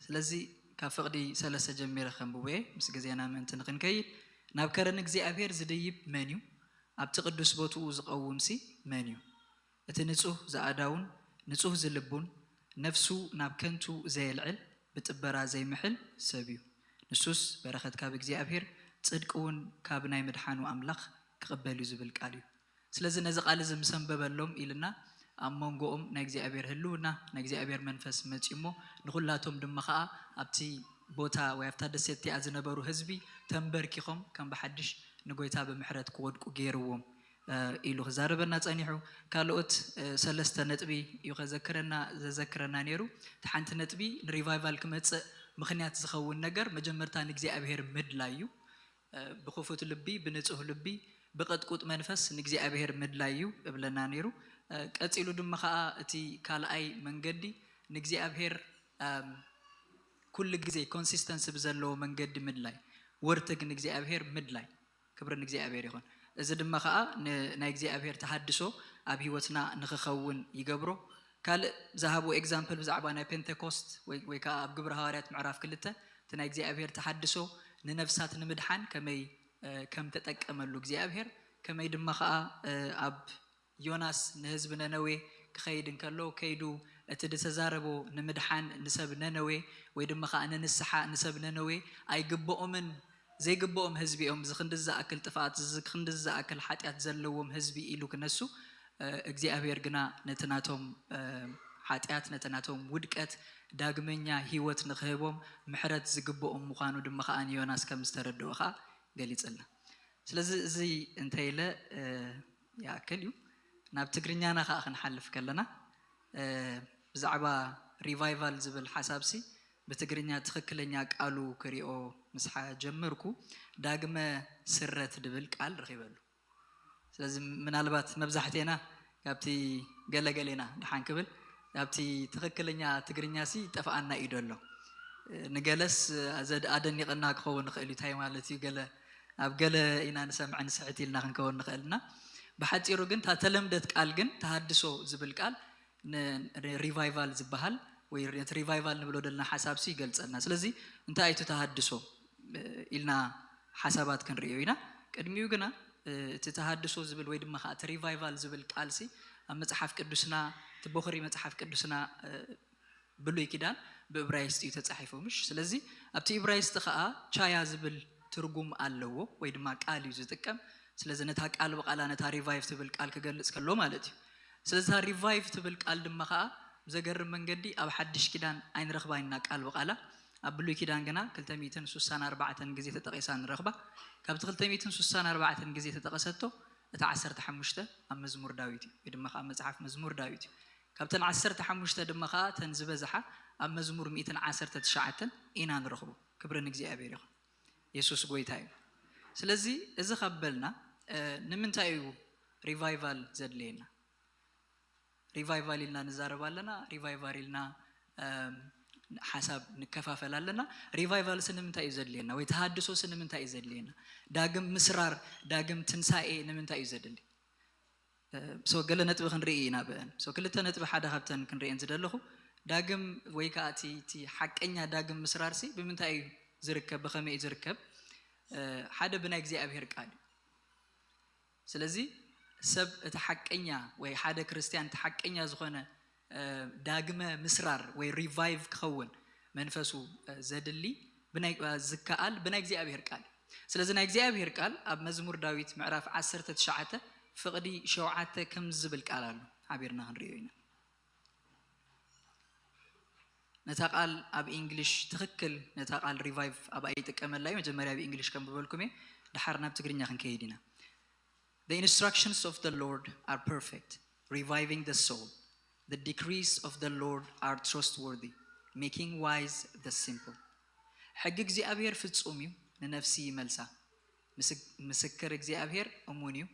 ስለዚ ካብ ፍቕዲ 3 ጀሚረ ከንብቦ እየ ምስ ግዜና ምእንቲ ንክንከይድ። ናብ ከረን እግዚአብሔር ዝድይብ መን እዩ? ኣብቲ ቅዱስ ቦትኡ ዝቐውምሲ መን እዩ? እቲ ንጹህ ዝኣዳውን ንጹህ ዝልቡን ነፍሱ ናብ ከንቱ ዘየልዕል ብጥበራ ዘይምሕል ሰብ እዩ። ንሱስ በረኸት ካብ እግዚአብሔር ጽድቅ እውን ካብ ናይ ምድሓኑ ኣምላኽ ክቕበል እዩ ዝብል ቃል እዩ። ስለዚ ነዚ ቃል እዚ ምስ ኣንበበሎም ኢልና ኣብ መንጎኦም ናይ እግዚአብሔር ህልውና ናይ እግዚአብሔር መንፈስ መጺሞ ንኹላቶም ድማ ከዓ ኣብቲ ቦታ ወይ ኣብታ ደሴት እዚኣ ዝነበሩ ህዝቢ ተንበርኪኾም ከም ብሓድሽ ንጎይታ ብምሕረት ክወድቁ ገይርዎም ኢሉ ክዛረበና ጸኒሑ ካልኦት ሰለስተ ነጥቢ እዩ ዘዘክረና ነይሩ ተሓንቲ ነጥቢ ንሪቫይቫል ክመጽእ ምኽንያት ዝኸውን ነገር መጀመርታ ንእግዚአብሔር ምድላይ እዩ ብኽፉት ልቢ ብንጹህ ልቢ ብቕጥቁጥ መንፈስ ንእግዚአብሔር ምድላይ እዩ እብለና ነይሩ ቀጺሉ ድማ ከዓ እቲ ካልኣይ መንገዲ ንእግዚአብሔር ኩሉ ግዜ ኮንሲስተንሲ ብዘለዎ መንገዲ ምድላይ ወርትግ ንእግዚአብሔር ምድላይ ክብሪ ንእግዚአብሔር ይኹን እዚ ድማ ከዓ ናይ እግዚአብሔር ተሐድሶ ኣብ ህይወትና ንኽኸውን ይገብሮ ካልእ ዝሃቡ ኤግዛምፕል ብዛዕባ ናይ ፔንቴኮስት ወይ ከዓ ኣብ ግብረ ሐዋርያት ምዕራፍ 2 እቲ ናይ እግዚአብሔር ተሐድሶ ንነፍሳት ንምድሓን ከመይ ከም ተጠቀመሉ እግዚአብሔር ከመይ ድማ ከዓ ኣብ ዮናስ ንህዝቢ ነነዌ ክኸይድ እንከሎ ከይዱ እቲ ተዛረቦ ንምድሓን ንሰብ ነነዌ ወይ ድማ ከዓ ንንስሓ ንሰብ ነነዌ ኣይግብኦምን ዘይግብኦም ህዝቢ እዮም ዝኽንድዝ ዝኣክል ጥፋት ዝኽንድዝ ዝኣክል ሓጢኣት ዘለዎም ህዝቢ ኢሉ ክነሱ እግዚአብሔር ግና ነተናቶም ሓጢኣት ነተናቶም ውድቀት ዳግመኛ ህይወት ንኽህቦም ምሕረት ዝግብኦም ምዃኑ ድማ ከዓ ዮናስ ከም ዝተረድኦ ከዓ ገሊጽልና ስለዚ እዚ እንተይለ ያክል እዩ ናብ ትግርኛና ከዓ ክንሓልፍ ከለና ብዛዕባ ሪቫይቫል ዝብል ሓሳብሲ በትግርኛ ትክክለኛ ቃሉ ክሪኦ ምስሓ ጀመርኩ ዳግመ ስረት ድብል ቃል ረኺበሉ ስለዚ ምናልባት መብዛሕቴና ካብቲ ገለገሌና ድሓን ክብል ካብቲ ትክክለኛ ትግርኛ ሲ ጠፋኣና ኢደሎ ንገለስ ኣደኒቕና ክኸውን ንኽእል እንታይ ማለት እዩ ገለ ኣብ ገለ ኢና ንሰምዕ ንስሕት ኢልና ክንከውን ንኽእልና ብሓፂሩ ግን ተለምደት ቃል ግን ተሃድሶ ዝብል ቃል ሪቫይቫል ዝበሃል ወይ ሪቫይቫል ንብሎ ደልና ሓሳብሲ ይገልጸልና ስለዚ እንታይ እዩ ተሃድሶ ኢልና ሓሳባት ክንሪኦ ኢና ቅድሚኡ ግና እቲ ተሃድሶ ዝብል ወይ ድማ እቲ ሪቫይቫል ዝብል ቃልሲ ኣብ መጽሓፍ ቅዱስና ትበኽሪ መጽሓፍ ቅዱስና ብሉይ ኪዳን ብዕብራይስጥ እዩ ተጻሒፉ ምሽ ስለዚ ኣብቲ ዕብራይስጥ ከዓ ቻያ ዝብል ትርጉም ኣለዎ ወይ ድማ ቃል እዩ ዝጥቀም ስለዚ ነታ ቃል በቃላ ነታ ሪቫይቭ ትብል ቃል ክገልጽ ከሎ ማለት እዩ ስለዚ ሪቫይቭ ትብል ቃል ድማ ከዓ ዘገርም መንገዲ ኣብ ሓድሽ ኪዳን ኣይንረኽባይና ቃል በቃላ ኣብ ብሉይ ኪዳን ግና 264 ግዜ ተጠቂሳ ንረኽባ ካብቲ 264 ግዜ ተጠቀሰቶ እቲ 15 ኣብ መዝሙር ዳዊት እዩ ወይ ድማ ከዓ መጽሓፍ መዝሙር ዳዊት እዩ ካብተን 15 ድማ ከዓ ተን ዝበዝሓ ኣብ መዝሙር 119 ኢና ንረኽቦ ክብሪ ንእግዚአብሔር ይኹን ኢየሱስ ጎይታ እዩ ስለዚ እዚ ኸበልና ንምንታይ እዩ ሪቫይቫል ዘድልየና ሪቫይቫል ኢልና ንዛረብ ኣለና ሪቫይቫል ኢልና ሓሳብ ንከፋፈል ኣለና ሪቫይቫል ንምንታይ እዩ ዘድልየና ወይ ተሃድሶ ንምንታይ እዩ ዘድልየና ዳግም ምስራር ዳግም ትንሳኤ ንምንታይ እዩ ዘድሊ ሶ ገለ ነጥቢ ክንርኢ ኢና ብአን ሶ ክልተ ነጥቢ ሓደ ካብተን ክንሪአን ዝደለኹ ዳግም ወይ ከዓ እቲ ሓቀኛ ዳግም ምስራርሲ ብምንታይ እዩ ዝርከብ ብኸመይ እዩ ዝርከብ ሓደ ብናይ እግዚአብሔር ቃል ስለዚ ሰብ እቲ ሓቀኛ ወይ ሓደ ክርስቲያን እቲ ሓቀኛ ዝኾነ ዳግመ ምስራር ወይ ሪቫይቭ ክኸውን መንፈሱ ዘድሊ ብናይ ዝከኣል ብናይ እግዚአብሔር ቃል ስለዚ ናይ እግዚአብሔር ቃል ኣብ መዝሙር ዳዊት ምዕራፍ 19 ፍቕዲ 7 ከም ዝብል ቃል ኣሎ ሓቢርና ክንሪኦ ኢና ነታ ቃል ኣብ እንግሊሽ ትክክል ነታ ቃል ሪቫይቭ ኣብ ኣይጥቀመላይ መጀመርያ ኣብ እንግሊሽ ከም ብበልኩም ድሓር ናብ ትግርኛ ክንከይድ ኢና The instructions of the Lord are perfect, reviving the soul. The decrees of the Lord are trustworthy, making wise the simple. ሕጊ እግዚአብሔር ፍጹም እዩ ንነፍሲ ይመልሳ ምስክር እግዚአብሔር እሙን እዩ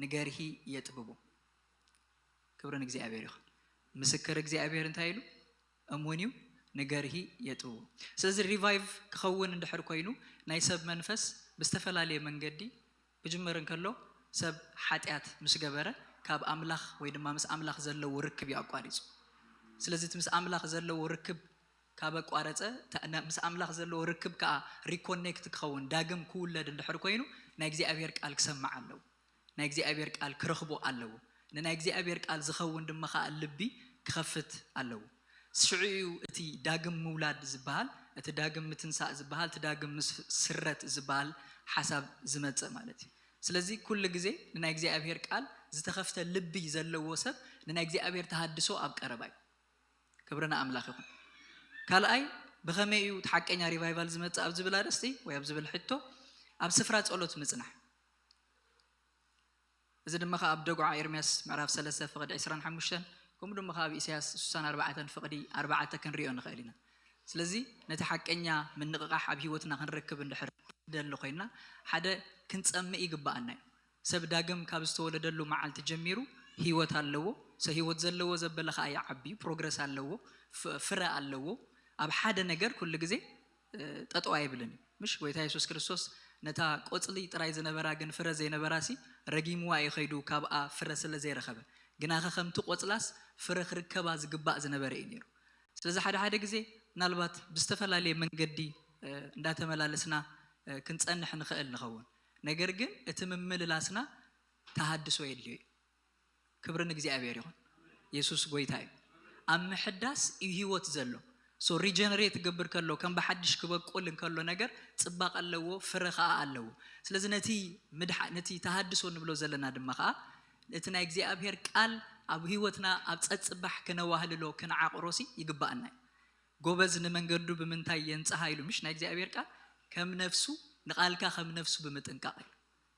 ንገርሂ የጥብቦ ክብሪ ንእግዚአብሔር ይኹን ምስክር እግዚአብሔር እንታይ ኢሉ እሙን እዩ ንገርሂ የጥብቦ ስለዚ ሪቫይቭ ክኸውን እንድሕር ኮይኑ ናይ ሰብ መንፈስ ብዝተፈላለየ መንገዲ ብጅመር እንከሎ ሰብ ሓጢአት ምስ ገበረ ካብ ኣምላኽ ወይ ድማ ምስ ኣምላኽ ዘለዎ ርክብ ያቋሪጹ ስለዚ ምስ ኣምላኽ ዘለዎ ርክብ ካብ ኣቋረጸ ምስ ኣምላኽ ዘለዎ ርክብ ከዓ ሪኮኔክት ክኸውን ዳግም ክውለድ እንድሕር ኮይኑ ናይ እግዚአብሔር ቃል ክሰማዕ ኣለዎ ናይ እግዚአብሔር ቃል ክረኽቦ ኣለዎ ንናይ እግዚአብሔር ቃል ዝኸውን ድማ ከዓ ልቢ ክኸፍት ኣለዎ ሽዑዩ እቲ ዳግም ምውላድ ዝበሃል እቲ ዳግም ምትንሳእ ዝበሃል እቲ ዳግም ምስረት ዝበሃል ሓሳብ ዝመጽእ ማለት እዩ ስለዚ ኩሉ ግዜ ንናይ እግዚአብሔር ቃል ዝተኸፍተ ልቢ ዘለዎ ሰብ ንናይ እግዚአብሔር ተሃድሶ ኣብ ቀረባ እዩ ክብረና ኣምላኽ ይኹን ካልኣይ بخميو تحكينا ريفايفال زمت أبز بلادستي ويبز بالحتو أب سفرات أولوت مزنح إذا دم خا أبدقوا إرمياس معرف سلسة فقد عسران حمشان كم دم خا بإسياس سنة 4 فقدي 4 كنريون خيلنا سلزي نتحكينا من نقاح بهيوتنا هنركب النحر دلو خينا حدا كنت أمي يقبأنا سب داقم كابستو ولا دلو معال تجميرو هيوت هاللو سهيوت زلو زبل خا يعبي بروجرس هاللو فرق هاللو أب حدا نجر كل جزء تطوعي بلني مش ويتا يسوع كريستوس نتا قصلي تراي زنبرا جن فرز زنبراسي رجيم واي خيدو كابا فرس اللي رخبه جناخ خمتو قصلاس فرخ ركبا زقبا زنبر ينيرو سلازي حدا جزء نالبات بستفلالي من قدي ندات ملالسنا كنت أنح نخيل نخون نجرجن اتممل لاسنا تحدث ويلي كبرنا جزء أبيريون يسوع قويتاي أم حدث يهوت زلو so regenerate قبر كله كم بحدش كبر كل كله نجر تبقى اللو فرخاء اللو سلازم نتي تحدث ونبلو زلنا دمخاء نتنا جزء أبير قال أب هوتنا أتصبح كنواهل لو كن عقروسي يقبأنا جوبز نمنجردو بمنتاي ينتهايلو مش نجزي أبيركا كم نفسه نقالكا كم نفسه بمتنكاي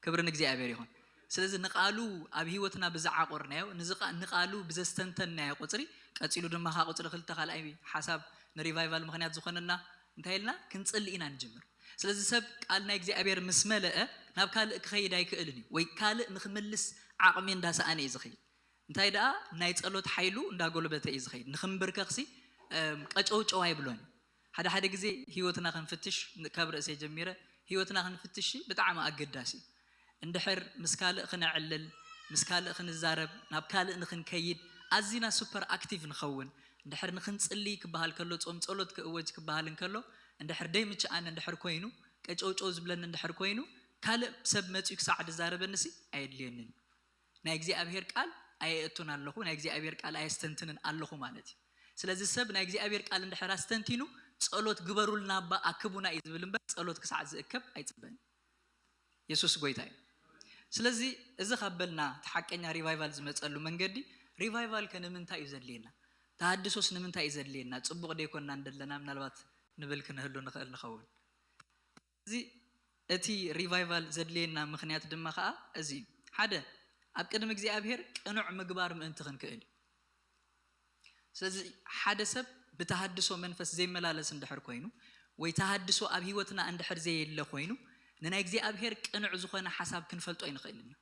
كبر نجزي أبيريهم سلزي نقالو أبي هوتنا بزعق ورناو نقالو بزستنتنا قطري كاتيلو دم خا قطري خلت خال أي حسب نريفايفال مخنيات زخننا انتهينا كنصلينا نجمر سلزي سب قالنا نجزي أبير مسملة ناب كال خيدا يكلني ويكال نخملس عقمين داس أنا إزخي انتهيدا نايت قلوت حيلو ندا قلبته إزخي نخمبر كخسي أجوج أوعي بلون هذا جزء هيوتنا خنفتش كبر أسي جميرة هيوتنا خنفتش بتعمى أقداسي اندحر مسكال خن علل مسكال خن الزارب نبكال نخن كيد أزينا سوبر أكتيف نخون اندحر نخن تصلي كبهال كله تقوم تصلت كأوج كبهال كله اندحر دايما أنا اندحر كوينو كأجوج أوز بلن اندحر كوينو كال سب مت يكساعد الزارب النسي أيد لينن ناجزي أبير قال أيتون الله ناجزي أبير قال أيستنتن الله مالتي سلازي سب ناجزي أبير قال اندحر استنتينو تصلت جبروا لنا بأكبونا إذبلن بس تصلت كساعد زكب أيتبن يسوع قويتاي سلازي إذا قبلنا تحكينا ريفايفال زمت قالوا من قدي ريفايفال كان من تاي زلينا تحدثوس من تاي زلينا تصبغ ديكون عندنا من الوقت نبل كنا هلو نخل نخون زي أتي ريفايفال زلينا مخنيات دم خاء أزي حدا أبكر مجزي أبهر كنوع مجبار من أنتخن كأني سلازي حدا سب بتحدثوا منفس زي ملالس اندحر كوينو ويتحدثوا أبي وتنا اندحر زي اللي كوينو نناجزي أبهر كنوع زخنا حساب كنفلتو أين خيلنا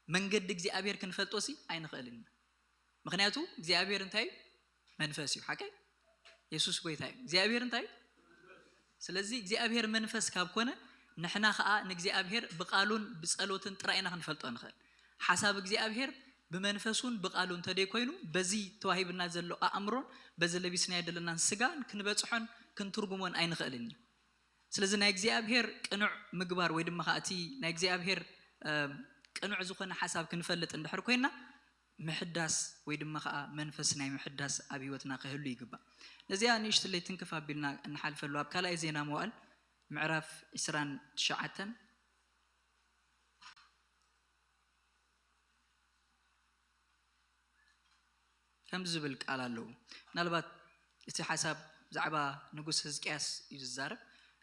من قد جزي أبهر كنفلتوسي أين خيلنا مخنياتو جزي أبهر انتاي منفسي حكي يسوع قويتاي جزي أبهر انتاي سلازي جزي أبهر منفس كابكونا نحنا خاء نجزي أبهر بقالون بسألوتن ترى أنا خنفلتو أين خيل حساب جزي أبهر بمنفسون بقالون تدي كوينو بزي توهيب النازل أمرون بزل بيسنا يدلنا السجان كنبتصحن كنترجمون أين خيلنا سلازي ناجزي أبهر كنوع مجبار ويدم خاتي ناجزي أبهر كنوع زخنا حساب كنفلت عند حركينا محدث ويدم خا منفسنا محدث أبي وتنا قهلو يجبا نزيا نيشت اللي تنكفى بينا نحل في الواب كلا يزينا موال معرف إسران شعتن كم زبلك على لو نلبات استحساب زعبا نقص هزكاس يزارب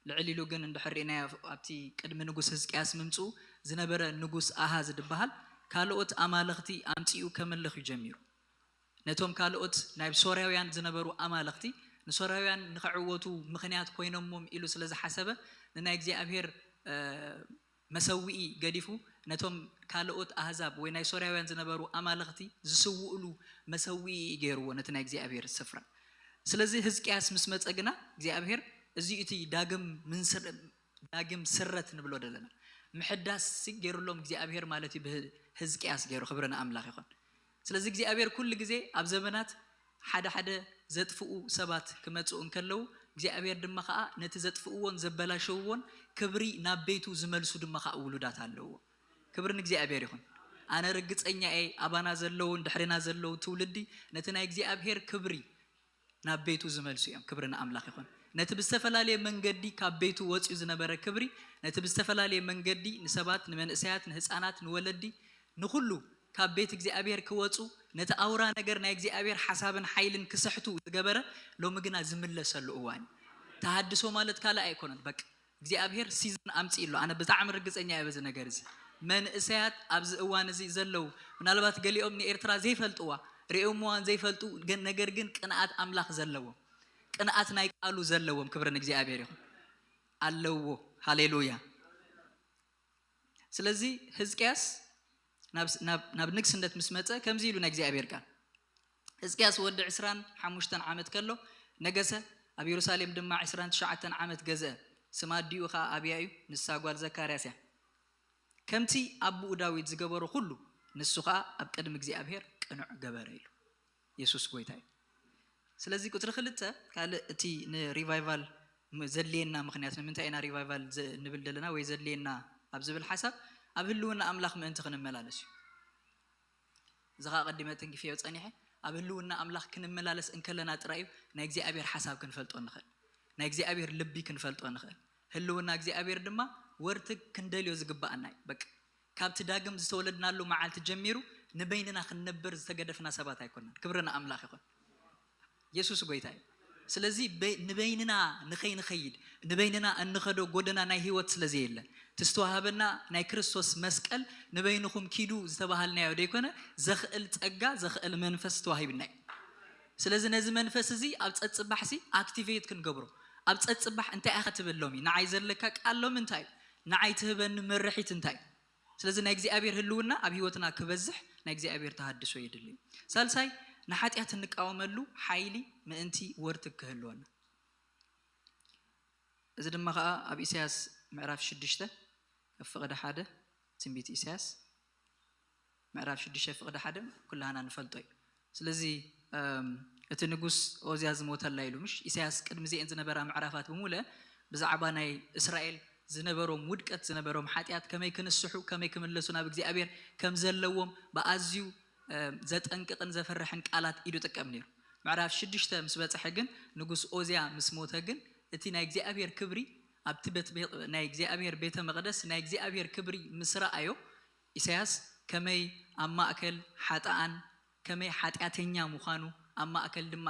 لعلي لوجن عند حرينا أبتي قدم نقص هزكاس ممسو زنبرة نقص أهاز دبهال كالوت أمالختي أمتيو كمل لخ يجميرو نتوم كالوت نايب سوريويان زنبرو أمالختي نسوريويان نخعوتو مخنيات كوينهم إلو سلز حسبه نناجزي أبهر مسوي قديفو نتوم كالوت أهزاب ويناي سوريويان زنبرو أمالختي زسوؤلو مسوي جيرو نتناجزي أبهر السفرة سلزي هزكاس مسمت أجنا زي أبهر زيتي داقم سرت نبلو دلنا محدث سيجيرو لهم زي أبهر مالتي بهزكاس جيرو خبرنا أملاخ يخون سلزي زي أبهر كل جزء أبزمنات حدا زتفقو سبات كما تقول كلو زي أبهر دمخاء نتزتفقون زبلا شوون كبري نابيتو زملسو دمخاء ولودات هاللو كبرنا زي أبهر يخون أنا رجت أني أي أبانا زلون دحرنا زلو تولدي نتنا زي أبهر كبري نابيتو زملسو يوم كبرنا أملاخ يخون نتبستفلالي من قدي كابيتو واتش زنبرة كبري نتبستفلالي من قدي نسبات من إسيات نهزانات نولدي نخلو كابيت إجزي أبير كواتو نتأورا نجر نيجزي أبير حسابا حيل كسحتو تجبره لو مجنا زملة سلوان ተሐድሶ ማለት ካለ ኣይኮነን በቃ እግዚአብሔር ሲዝን አምጪ ኢሎ አነ በጣም ርግጸኛ ያበዝ ነገር እዚ መንእሰያት ኣብዚ እዋን እዚ ዘለው ምናልባት ገሊኦም ንኤርትራ ዘይፈልጥዋ ሪኦምዋን ዘይፈልጡ ነገር ግን ቅንዓት አምላኽ ዘለዎም ቅንዓት ናይ ቃሉ ዘለዎም ክብርን እግዚአብሔር ይሁን አለዎ ሃሌሉያ ስለዚ ሕዝቅያስ ናብ ንግስነት ምስ መጸ ከምዚ ኢሉ ናይ እግዚአብሔር ቃል ሕዝቅያስ ወዲ 25 ዓመት ከሎ ነገሰ ኣብ ኢየሩሳሌም ድማ 29 ዓመት ገዘ ስማዲኡ ኻ ኣብያዩ ንሳጓል ዘካርያስ ያ ከምቲ አቡኡ ዳዊት ዝገበሮ ሁሉ ንሱ ኻ ኣብ ቀድሚ እግዚአብሔር ቅኑዕ ገበረ ኢሉ ኢየሱስ ጎይታይ ስለዚ ቁጥር 2 ካለ እቲ ንሪቫይቫል ዘድልየና ምክንያት ንምንታይ ኢና ሪቫይቫል ንብል ዘለና ወይ ዘድልየና ኣብ ዝብል ሓሳብ ኣብ ህልውና አምላኽ ምእንቲ ክንመላለስ ዝኻ ቀዲመትን ግፍዮ ጸኒሐ ኣብ ህልውና አምላኽ ክንመላለስ እንከለና ጥራዩ ናይ እግዚአብሔር ሓሳብ ክንፈልጦ ንኽእል ናይ እግዚአብሔር ልቢ ክንፈልጦ ንኽእል ህልውና እግዚአብሔር ድማ ወርት ክንደልዮ ዝግባአና በቃ ካብቲ ዳግም ዝተወለድናሉ መዓልቲ ጀሚሩ ንበይንና ክንነብር ዝተገደፍና ሰባት ኣይኮንና ክብርና አምላኽ ይኹን ኢየሱስ ጎይታይ ስለዚ ንበይንና ንኸይድ ንበይንና እንኸዶ ጎደና ናይ ህይወት ስለዚ የለ ተስተዋሃበና ናይ ክርስቶስ መስቀል ንበይንኹም ኪዱ ዝተባሃልናዮ ደይኮነ ዘኽእል ጸጋ ዘኽእል መንፈስ ተዋሂብና ስለዚ ነዚ መንፈስ እዚ ኣብ ጸጽባሕሲ አክቲቬት ክንገብሮ ኣብ ጸጽባሕ እንታይ ኣኸ ትብሎሚ ንዓይ ዘለካ ቃሎም እንታይ ንዓይ ትህበኒ መርሒት እንታይ ስለዚ ናይ እግዚአብሔር ህልውና ኣብ ህይወትና ክበዝሕ ናይ እግዚአብሔር ተሐድሶ ይድልይ ሳልሳይ ንኃጢአት እንቃወመሉ ሓይሊ ምእንቲ ወርት ክህልወና እዚ ድማ ኸኣ ኣብ ኢሳያስ ምዕራፍ 6 ፍቅደ 1 ትንቢት ኢሳያስ ምዕራፍ 6 ፍቅደ 1 ኩላና ንፈልጦ ስለዚ እቲ ንጉስ ኦዝያ ዝሞተላ ኢሉ ምሽ ኢሳያስ ቅድሚ ዚአን ዝነበራ ምዕራፋት በሙለ ብዛዕባ ናይ እስራኤል ዝነበሮም ውድቀት ዝነበሮም ኃጢአት ከመይ ክንስሑ ከመይ ክምለሱ ናብ እግዚአብሔር ከም ዘለዎም በአዝዩ ዘጠንቅቅን ዘፈርሕን ቃላት ኢዱጥቀም ነይሩ ምዕራፍ 6 ምስ በጽሐ ግን ንጉስ ኦዝያ ምስ ሞተ ግን እቲ ናይ እግዚአብሔር ክብሪ ኣብቲ ናይ እግዚአብሔር ቤተ መቅደስ ናይ እግዚአብሔር ክብሪ ምስራአዮ ኢሳያስ ከመይ ኣብ ማእከል ሓጣን ከመይ ኃጢአተኛ ምዃኑ ኣብ ማእከል ድማ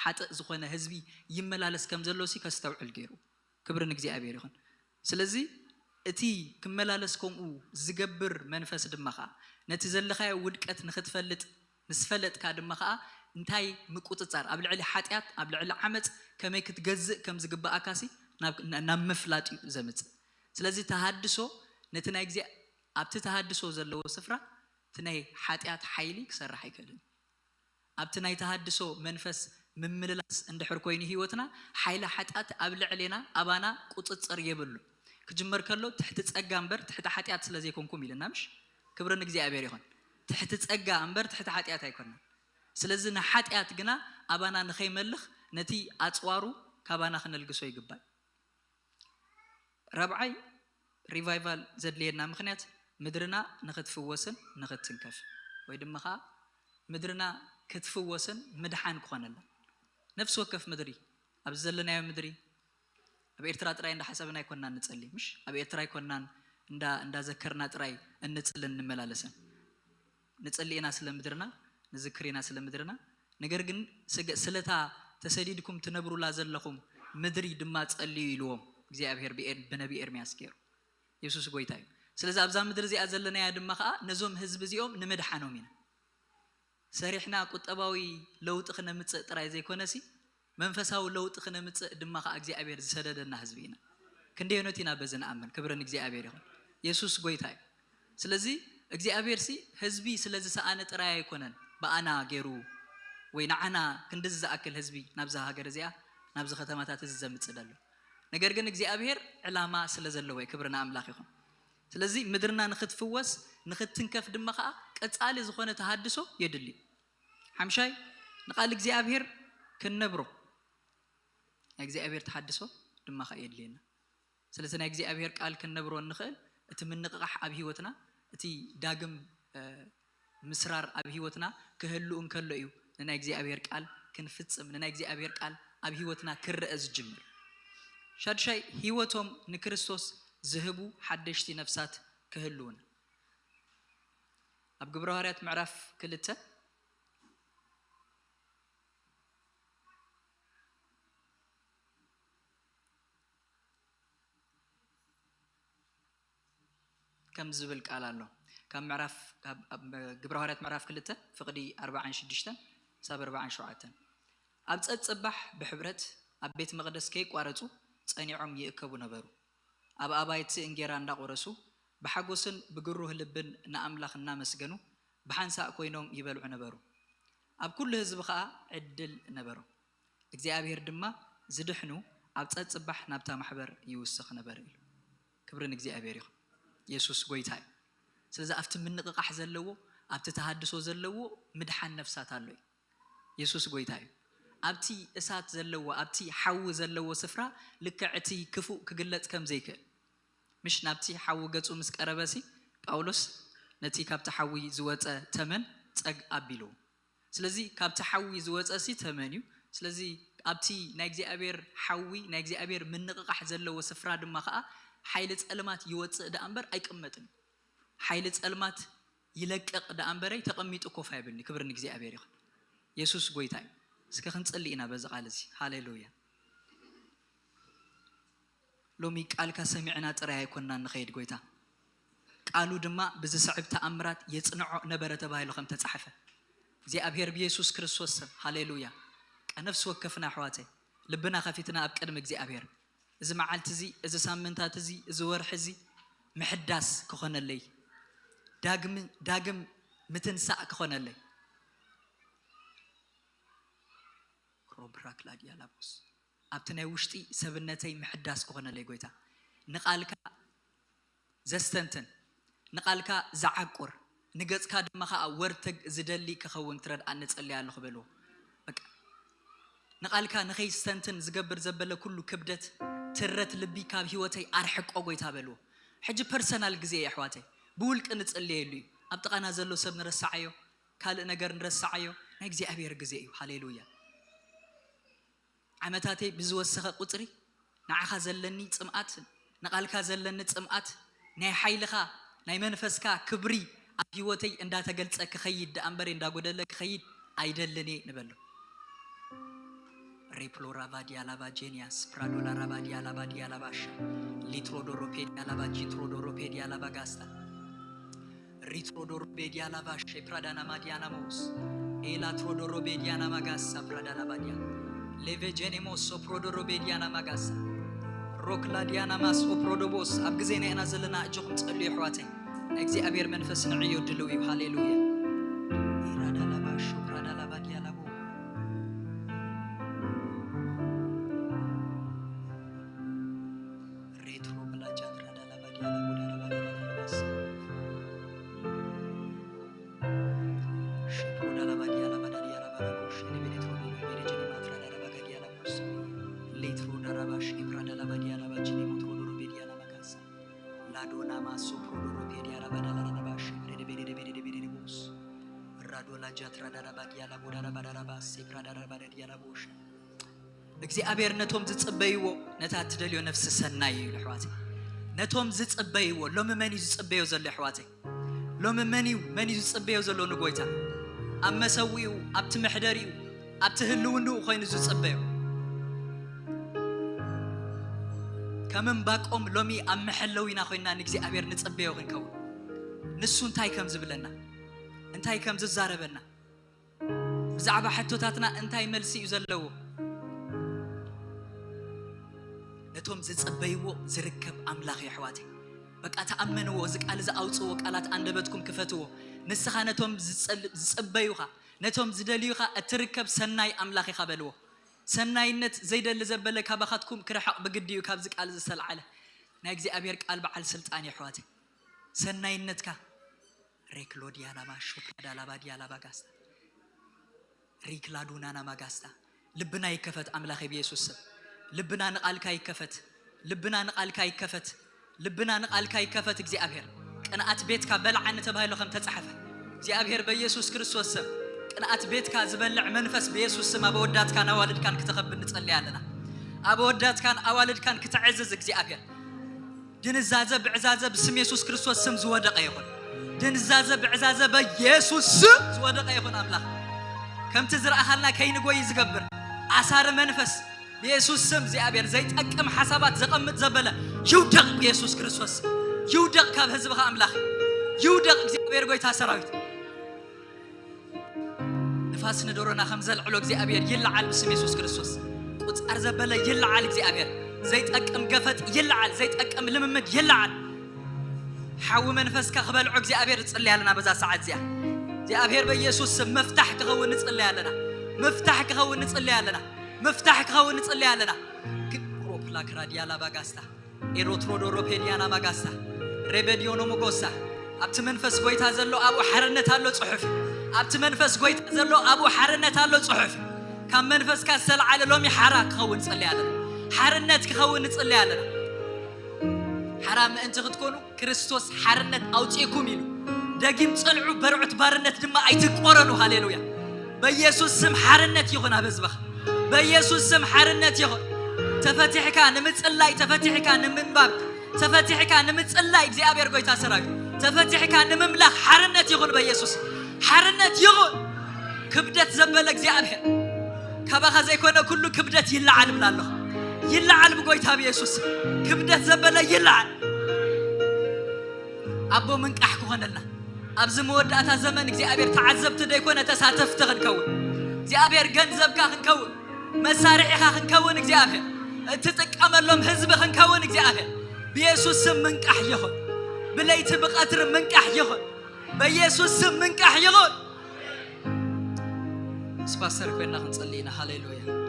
ሓጥእ ዝኾነ ህዝቢ ይመላለስ ከም ዘሎሲ ከስተውዕል ገይሩ ክብርን እግዚአብሔር ይኹን ስለዚ እቲ ክመላለስ ከምኡ ዝገብር መንፈስ ድማ ኸ ነቲ ዘለኻዮ ውድቀት ንኽትፈልጥ ንስፈለጥካ ድማ ኸ እንታይ ምቁጽጻር ኣብ ልዕሊ ኃጢአት ኣብ ልዕሊ ዓመጽ ከመይ ክትገዝእ ከም ዝግባአካሲ ናብ መፍላጥ ዘምጽእ ስለዚ ተሐድሶ ነቲ ናይ እግዚአ ኣብቲ ተሐድሶ ዘለዎ ስፍራ እቲ ናይ ኃጢአት ሓይሊ ክሰርሕ አይከልን ኣብቲ ናይ ተሐድሶ መንፈስ ምምልላስ እንድሕር ኮይኑ ህይወትና ሓይሊ ኃጢአት ኣብ ልዕሊና ኣባና ቁጽጽር የብሉ ክጅመር ከሎ ትሕቲ ጸጋ እምበር ትሕቲ ኃጢአት ስለዚ ይኮንኩም ኢልና ምሽ ክብርን እግዚአብሔር ይኹን ትሕቲ ጸጋ እምበር ትሕቲ ኃጢአት ኣይኮንና ስለዚ ንኃጢአት ግና ኣባና ንኸይመልኽ ነቲ ኣጽዋሩ ካባና ክነልግሶ ይግባል ረብዓይ ሪቫይቫል ዘድልየና ምክንያት ምድርና ንኽትፍወስን ንኽትንከፍ ወይ ድማ ኸ ምድርና ክትፍወስን ምድሓን ክኾነላ ነፍስ ወከፍ ምድሪ ኣብ ዘለናዮ ምድሪ ኣብ ኤርትራ ጥራይ እንዳሓሰብና ይኮንና ንጸልይ ምሽ ኣብ ኤርትራ ይኮንናን እንዳዘከርና ጥራይ እንጽልን እንመላለስን ንጸልይና ስለ ምድርና ንዝክሪና ስለ ምድርና ነገር ግን ስለታ ተሰዲድኩም ትነብሩላ ዘለኹም ምድሪ ድማ ጸልዩ ኢልዎም እግዚአብሔር በነቢ ኤርምያስ ገይሩ ኢየሱስ ጎይታ እዩ ስለዚ ኣብዛ ምድሪ እዚኣ ዘለናያ ድማ ኸኣ ነዞም ህዝቢ እዚኦም ንምድሓኖም ኢና ሰሪሕና ቁጠባዊ ለውጢ ክነምጽእ ጥራይ ዘይኮነሲ መንፈሳዊ ለውጢ ክነምጽእ ድማ ኸኣ እግዚአብሔር ዝሰደደና ህዝቢ ኢና ክንደዮነት ኢና በዚ ንኣምን ክብርን እግዚአብሔር ይኹን ኢየሱስ ጎይታ እዩ ስለዚ እግዚአብሔር ሲ ህዝቢ ስለዚ ሰኣነ ጥራይ ኣይኮነን በኣና ገይሩ ወይ ንዓና ክንድዚ ዝኣክል ህዝቢ ናብዛ ሃገር እዚኣ ናብዚ ከተማታት እዚ ዘምጽእ ደሎ ነገር ግን እግዚአብሔር ዕላማ ስለ ዘለዎ ክብርና አምላኽ ይኹን ስለዚ ምድርና ንኽትፍወስ ንኽትንከፍ ድማ ኸኣ ቀጻሊ ዝኾነ ተሐድሶ የድሊ ሓምሻይ ንቃል እግዚአብሔር ክንነብሮ ናይ እግዚአብሔር ተሐድሶ ድማ ኸ የድልየና ስለዚ ናይ እግዚአብሔር ቃል ክንነብሮ ንኽእል እቲ ምንቅቓሕ ኣብ ህይወትና እቲ ዳግም ምስራር ኣብ ህይወትና ክህሉ እንከሎ እዩ ንናይ እግዚአብሔር ቃል ክንፍጽም ንናይ እግዚአብሔር ቃል ኣብ ህይወትና ክርአ ዝጅምር ሻድሻይ ህይወቶም ንክርስቶስ ዝህቡ ሓደሽቲ ነፍሳት ክህልውና ኣብ ግብረ ሐዋርያት ምዕራፍ 2 كم زبل قال الله كم معرف قبر هارات معرف كلته فقدي 46 ساب 47 أبصت صباح بحبرت أبيت مقدس كيك وارتو صنيعهم يأكبوا نبرو أبايت إنجيرا ندا قرسو بحقوسن بجروه لبن نأملاخ النامس جنو بحنسا كوينهم يبلعوا نبرو أب كل هذا بقى عدل نبرو إجزاء دما زدحنو أبصت صباح نبتا محبر يوسخ نبرو كبرن إجزاء بيريخ يسوس قويتاي سلزا أفت من نقق حزلوا أبت تحدثوا زلوا مدحن نفسات الله يسوس قويتاي أبتي إسات زلوا أبتي حو زلوا سفرة لكعتي كفو كقلت كم زيك مش نبتي حو جتو مسك أرباسي باولوس نتي كابت حوي زوات تمن تأج أبيلو سلزي كابت حوي زوات أسي تمنيو سلزي أبتي ناجزي أبير حوي ناجزي أبير من نقق حزلوا سفرة دم خاء حيلة ألمات يوات ده أمبر أي كمتن حيلة ألمات يلك ده أمبري تقميت أكوفا يبني كبر نجزي أبير يسوس قويتاي سكخن تصلينا بزقالزي هاليلويا لومي قالك سمعنا ترى كنا نخيد قويتا قالوا دما بز صعب تأمرات يصنعوا نبره تبايلو خم تصحفه زي أبير بيسوس كريستوس هاليلويا نفس وقفنا حواتي لبنا خفيتنا أبقدمك زي أبير إذا معلت زي إذا سامنتات زي إذا ورح زي محداس كخون اللي داقم متنساء كخون اللي روبراك لا ديالابوس أبتنا وشتي سبنتي محداس كخون اللي قويتا نقالك زستنتن نقالك زعقور نقص كاد مخا ورتق زدلي كخون ترد أن تسألي على خبلو نقالك نخي ستنتن زقبر زبله كله كبدت ترت لبي كاب هوتي أرحق أقويتها بلو حج personal جزء يا حواتي بقولك أن تسألي لي أبتقى نازلو سب نرسعيه كال نجر نرسعيه نجزي أبير جزء هاليلويا عمتاتي بزوج سخ قطري نعخ زلني تسمعت نقالك زلني تسمعت ناي حيلخا ناي منفسكا كبري أبيوتي إن دا تقلت كخيد أمبرين دا قدلك خيد أيدلني نبلو ريبلورا فاديا لافا جينياس برادولا رافاديا لافا ديا لافاش ليترودوروبيديا لافا جيترودوروبيديا لافا غاستا ريترودوروبيديا لافاش برادانا ماديانا موس إلا ترودوروبيديا ناماغاسا برادانا فاديا ليفيجينيموس برودوروبيديا ناماغاسا روكلا ديانا ماس برودوبوس أبغزيني أنا زلنا أجوكم تقلي حواتي نجزي أبير منفس نعيو دلوي هاليلويا إرادا لافاش برادا لافاديا لافو እግዚአብሔር ነቶም ዝጽበይዎ ነታት ደልዮ ነፍስ ሰናይ ይልሕዋት ነቶም ዝጽበይዎ ሎመመኒ ዝጽበዮ ዘሎ ሕዋት ሎመመኒ መኒ ዝጽበዮ ዘሎ ንጎይታ ኣብ መሰዊኡ ኣብቲ ምሕደሪኡ ኣብቲ ህልውንኡ ኮይኑ ዝጽበዮ ከምም ባቆም ሎሚ ኣብ መሐለዊና ኮይና ንእግዚአብሔር ንጽበዮ ክንከውን ንሱ እንታይ ከም ዝብለና እንታይ ከም ዝዛረበና ብዛዕባ ሕቶታትና እንታይ መልሲ እዩ ዘለዎ نتوم زتصبيو زركب أملاخ يا حواتي بقى تأمنوا زقال زأوصوا قالات عندبتكم كفتوا نسخة نتوم زتصبيوها نتوم زدليوها أتركب سناي أملاخ يخبلوا سناي نت زيد اللي زبلك هبختكم كرحق بقديو كاب زقال زسل على ناجزي أبيرك قلب على السلطان يا حواتي سناي نتك ريكلو ديالا ما شوكا دالا با ديالا با غاستا ريكلا دونانا ما غاستا لبنا يكفت أملاخ بيسوس لبنا نقالك يكفت لبنا نقالك يكفت لبنا نقالك يكفت እግዚአብሔር ቅንዓት ቤትካ በልዓን ተባሂሉ ከም ተጻሐፈ እግዚአብሔር በኢየሱስ ክርስቶስ ስም ቅንዓት ቤትካ ዝበልዕ መንፈስ በኢየሱስ ስም አበወዳትካን አዋልድካን ክትኸብን እንጸልያለና አበወዳትካን አዋልድካን ክትዕዝዝ እግዚአብሔር ድንዛዘ ብዕዛዘ በስም ኢየሱስ ክርስቶስ ስም ዝወደቀ ይሁን ድንዛዘ ብዕዛዘ በኢየሱስ ስም ዝወደቀ ይሁን አምላክ ከምቲ ዝረአኻልና ከይንጎይ ዝገብር አሳር መንፈስ بيسوس سم زي أبير زي تأكم حسابات زقمت زبلة يودق بيسوس كريستوس يودق كاب هزبخ أملاخ يودق እግዚአብሔር ጎይታ ሰራዊት نفاس ندورنا خمزل علو እግዚአብሔር ይልዓል بسم ኢየሱስ ክርስቶስ ቁጽር ዘበለ ይልዓል እግዚአብሔር ዘይጠቅም ገፈት ይልዓል ዘይጠቅም ልምምድ ይልዓል حاو منفس كخبلعو እግዚአብሔር ጽልያለና በዛ ሰዓት ዚያ እግዚአብሔር በኢየሱስ ስም መፍታህ ከኸውን ጽልያለና መፍታህ ከኸውን ጽልያለና መፍታህ ከኸውን ጽልያለና ክሮፕላ ክራዲያላ ባጋስታ ኤሮትሮዶሮ ፔዲያና ማጋስታ ሬቤዲዮኖ ሞጎሳ አብት መንፈስ ጎይታ ዘሎ አቡ ሐርነት አሎ ጽሑፍ አብት መንፈስ ጎይታ ዘሎ አቡ ሐርነት አሎ ጽሑፍ ካብ መንፈስ ካሰልዓለ ሎሚ ሐራ ከኸውን ጽልያለና ሐርነት ከኸውን ጽልያለና حرام أنت تكونوا كريستوس حرنت أوتيكم يلو دقيم طلعوا برعت بارنت دم أيتقرنوا هاليلويا بيسوس سم حرنت يغنى بزبخ بيسوس سم حرنت يغن تفتح كان متصلاي تفتح كان من باب تفتح كان متصلاي እግዚአብሔር ጎይታ ሰራዊት تفتح كان مملخ حرنت يغن بيسوس حرنت يغن كبدت زبل እግዚአብሔር كبخ زي كونه كله كبدت يلعن بلالله يلعن بقويتها بيسوس كبدت زبلة يلعن أبو منك أحكو هنالنا أبز مودعتا زمن زي أبير تعذب تدا يكون تساتف تغنكون زي أبير جنزب كاخنكون مسارعي كاخنكون زي أبير تتك أمر لهم حزب خنكون زي أبير بيسوس منك أحيهون بليت بقطر منك أحيهون بيسوس منك أحيهون سباسر كوينا خنصلينا هاليلويا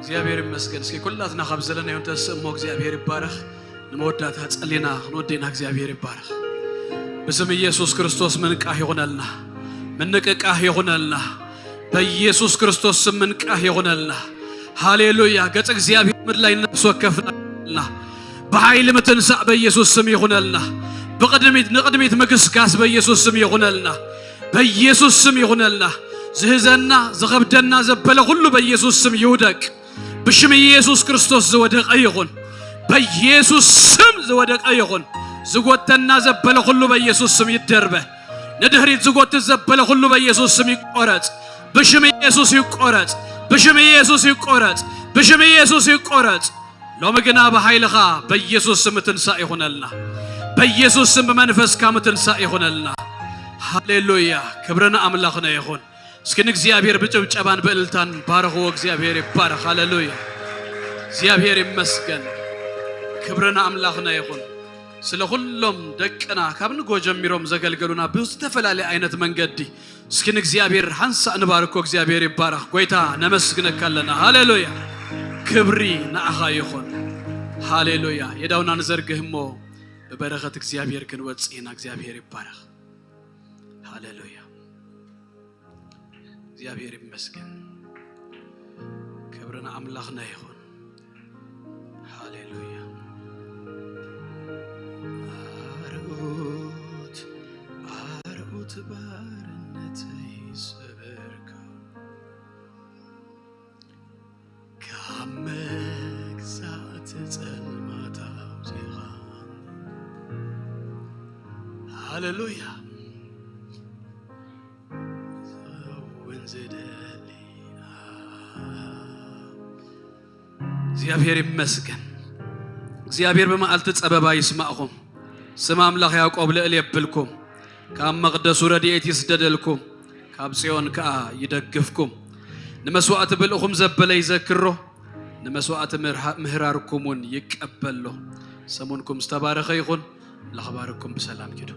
እግዚአብሔር ይመስገን እስኪ ኩላትና ኸብዘለና ይሁን ተስሞ እግዚአብሔር ይባረክ ንመወዳታ ጸሊና ንወዴና እግዚአብሔር ይባረክ በስም ኢየሱስ ክርስቶስ መንቃህ ይሆነልና መንቀቃህ ይሆነልና በኢየሱስ ክርስቶስ ስም መንቃህ ይሆነልና ሃሌሉያ ገጽ እግዚአብሔር ምድር ላይ ነስወከፍና በኃይል መተንሳእ በኢየሱስ ስም ይሆነልና በቀድሚት ንቀድሚት መግስጋስ በኢየሱስ ስም ይሆነልና በኢየሱስ ስም ይሆነልና ዝህዘና ዘኸብደና ዘበለ ሁሉ በኢየሱስ ስም ይውደቅ بشم يسوع كريستوس زودق أيقون بيسوع سم زودق أيقون زوجت الناس بلا كله بيسوع سم يدربه ندهري زوجت الزبالة كله بيسوع سم يقارت بشم يسوع يقارت بشم يسوع يقارت بشم يسوع يقارت لو ما جنا بحيلها بيسوع سم تنسى يخونلنا بيسوع سم بمنفس كام تنسى يخونلنا هاليلويا كبرنا أملاخنا يخون سكن እግዚአብሔር በጭብጨባን በእልልታን ባረኹ እግዚአብሔር ይባረክ ሃሌሉያ እግዚአብሔር ይመስገን ክብርና አምላክና ይሁን ስለ ሁሉም ደቅና ካብን ጎጀሚሮም ዘገልገሉና ብዙ ተፈላለ አይነት መንገዲ ስክን እግዚአብሔር ሐንሳ እንባርኮ እግዚአብሔር ይባረክ ጎይታ ነመስግነካለና ሃሌሉያ ክብሪ ናአኻ ይሁን ሃሌሉያ የዳውናን ዘርግህሞ በበረከት እግዚአብሔር ግን ወጽኢና እግዚአብሔር ይባረክ ሃሌሉያ እግዚአብሔር ይመስገን ክብርና አምላክና ይሁን ሃሌሉያ አርዑት ባርነት ይሰበርካ ካመግዛት ጸልማታው ዜኻ ሃሌሉያ እግዚአብሔር ይመስገን እግዚአብሔር በመዓልተ ጸበባ ይስማዕኩም ስም አምላክ ያዕቆብ ለእል ይብልኩም ካብ መቅደሱ ረድኤት ይስደደልኩም ካብ ጽዮን ከአ ይደግፍኩም ንመስዋዕት ብልኹም ዘበለ ይዘክሮ ንመስዋዕት ምህራርኩሙን ይቀበሎ ሰሙንኩም ዝተባረኸ ይኹን ለኸባርኩም በሰላም ኪዱ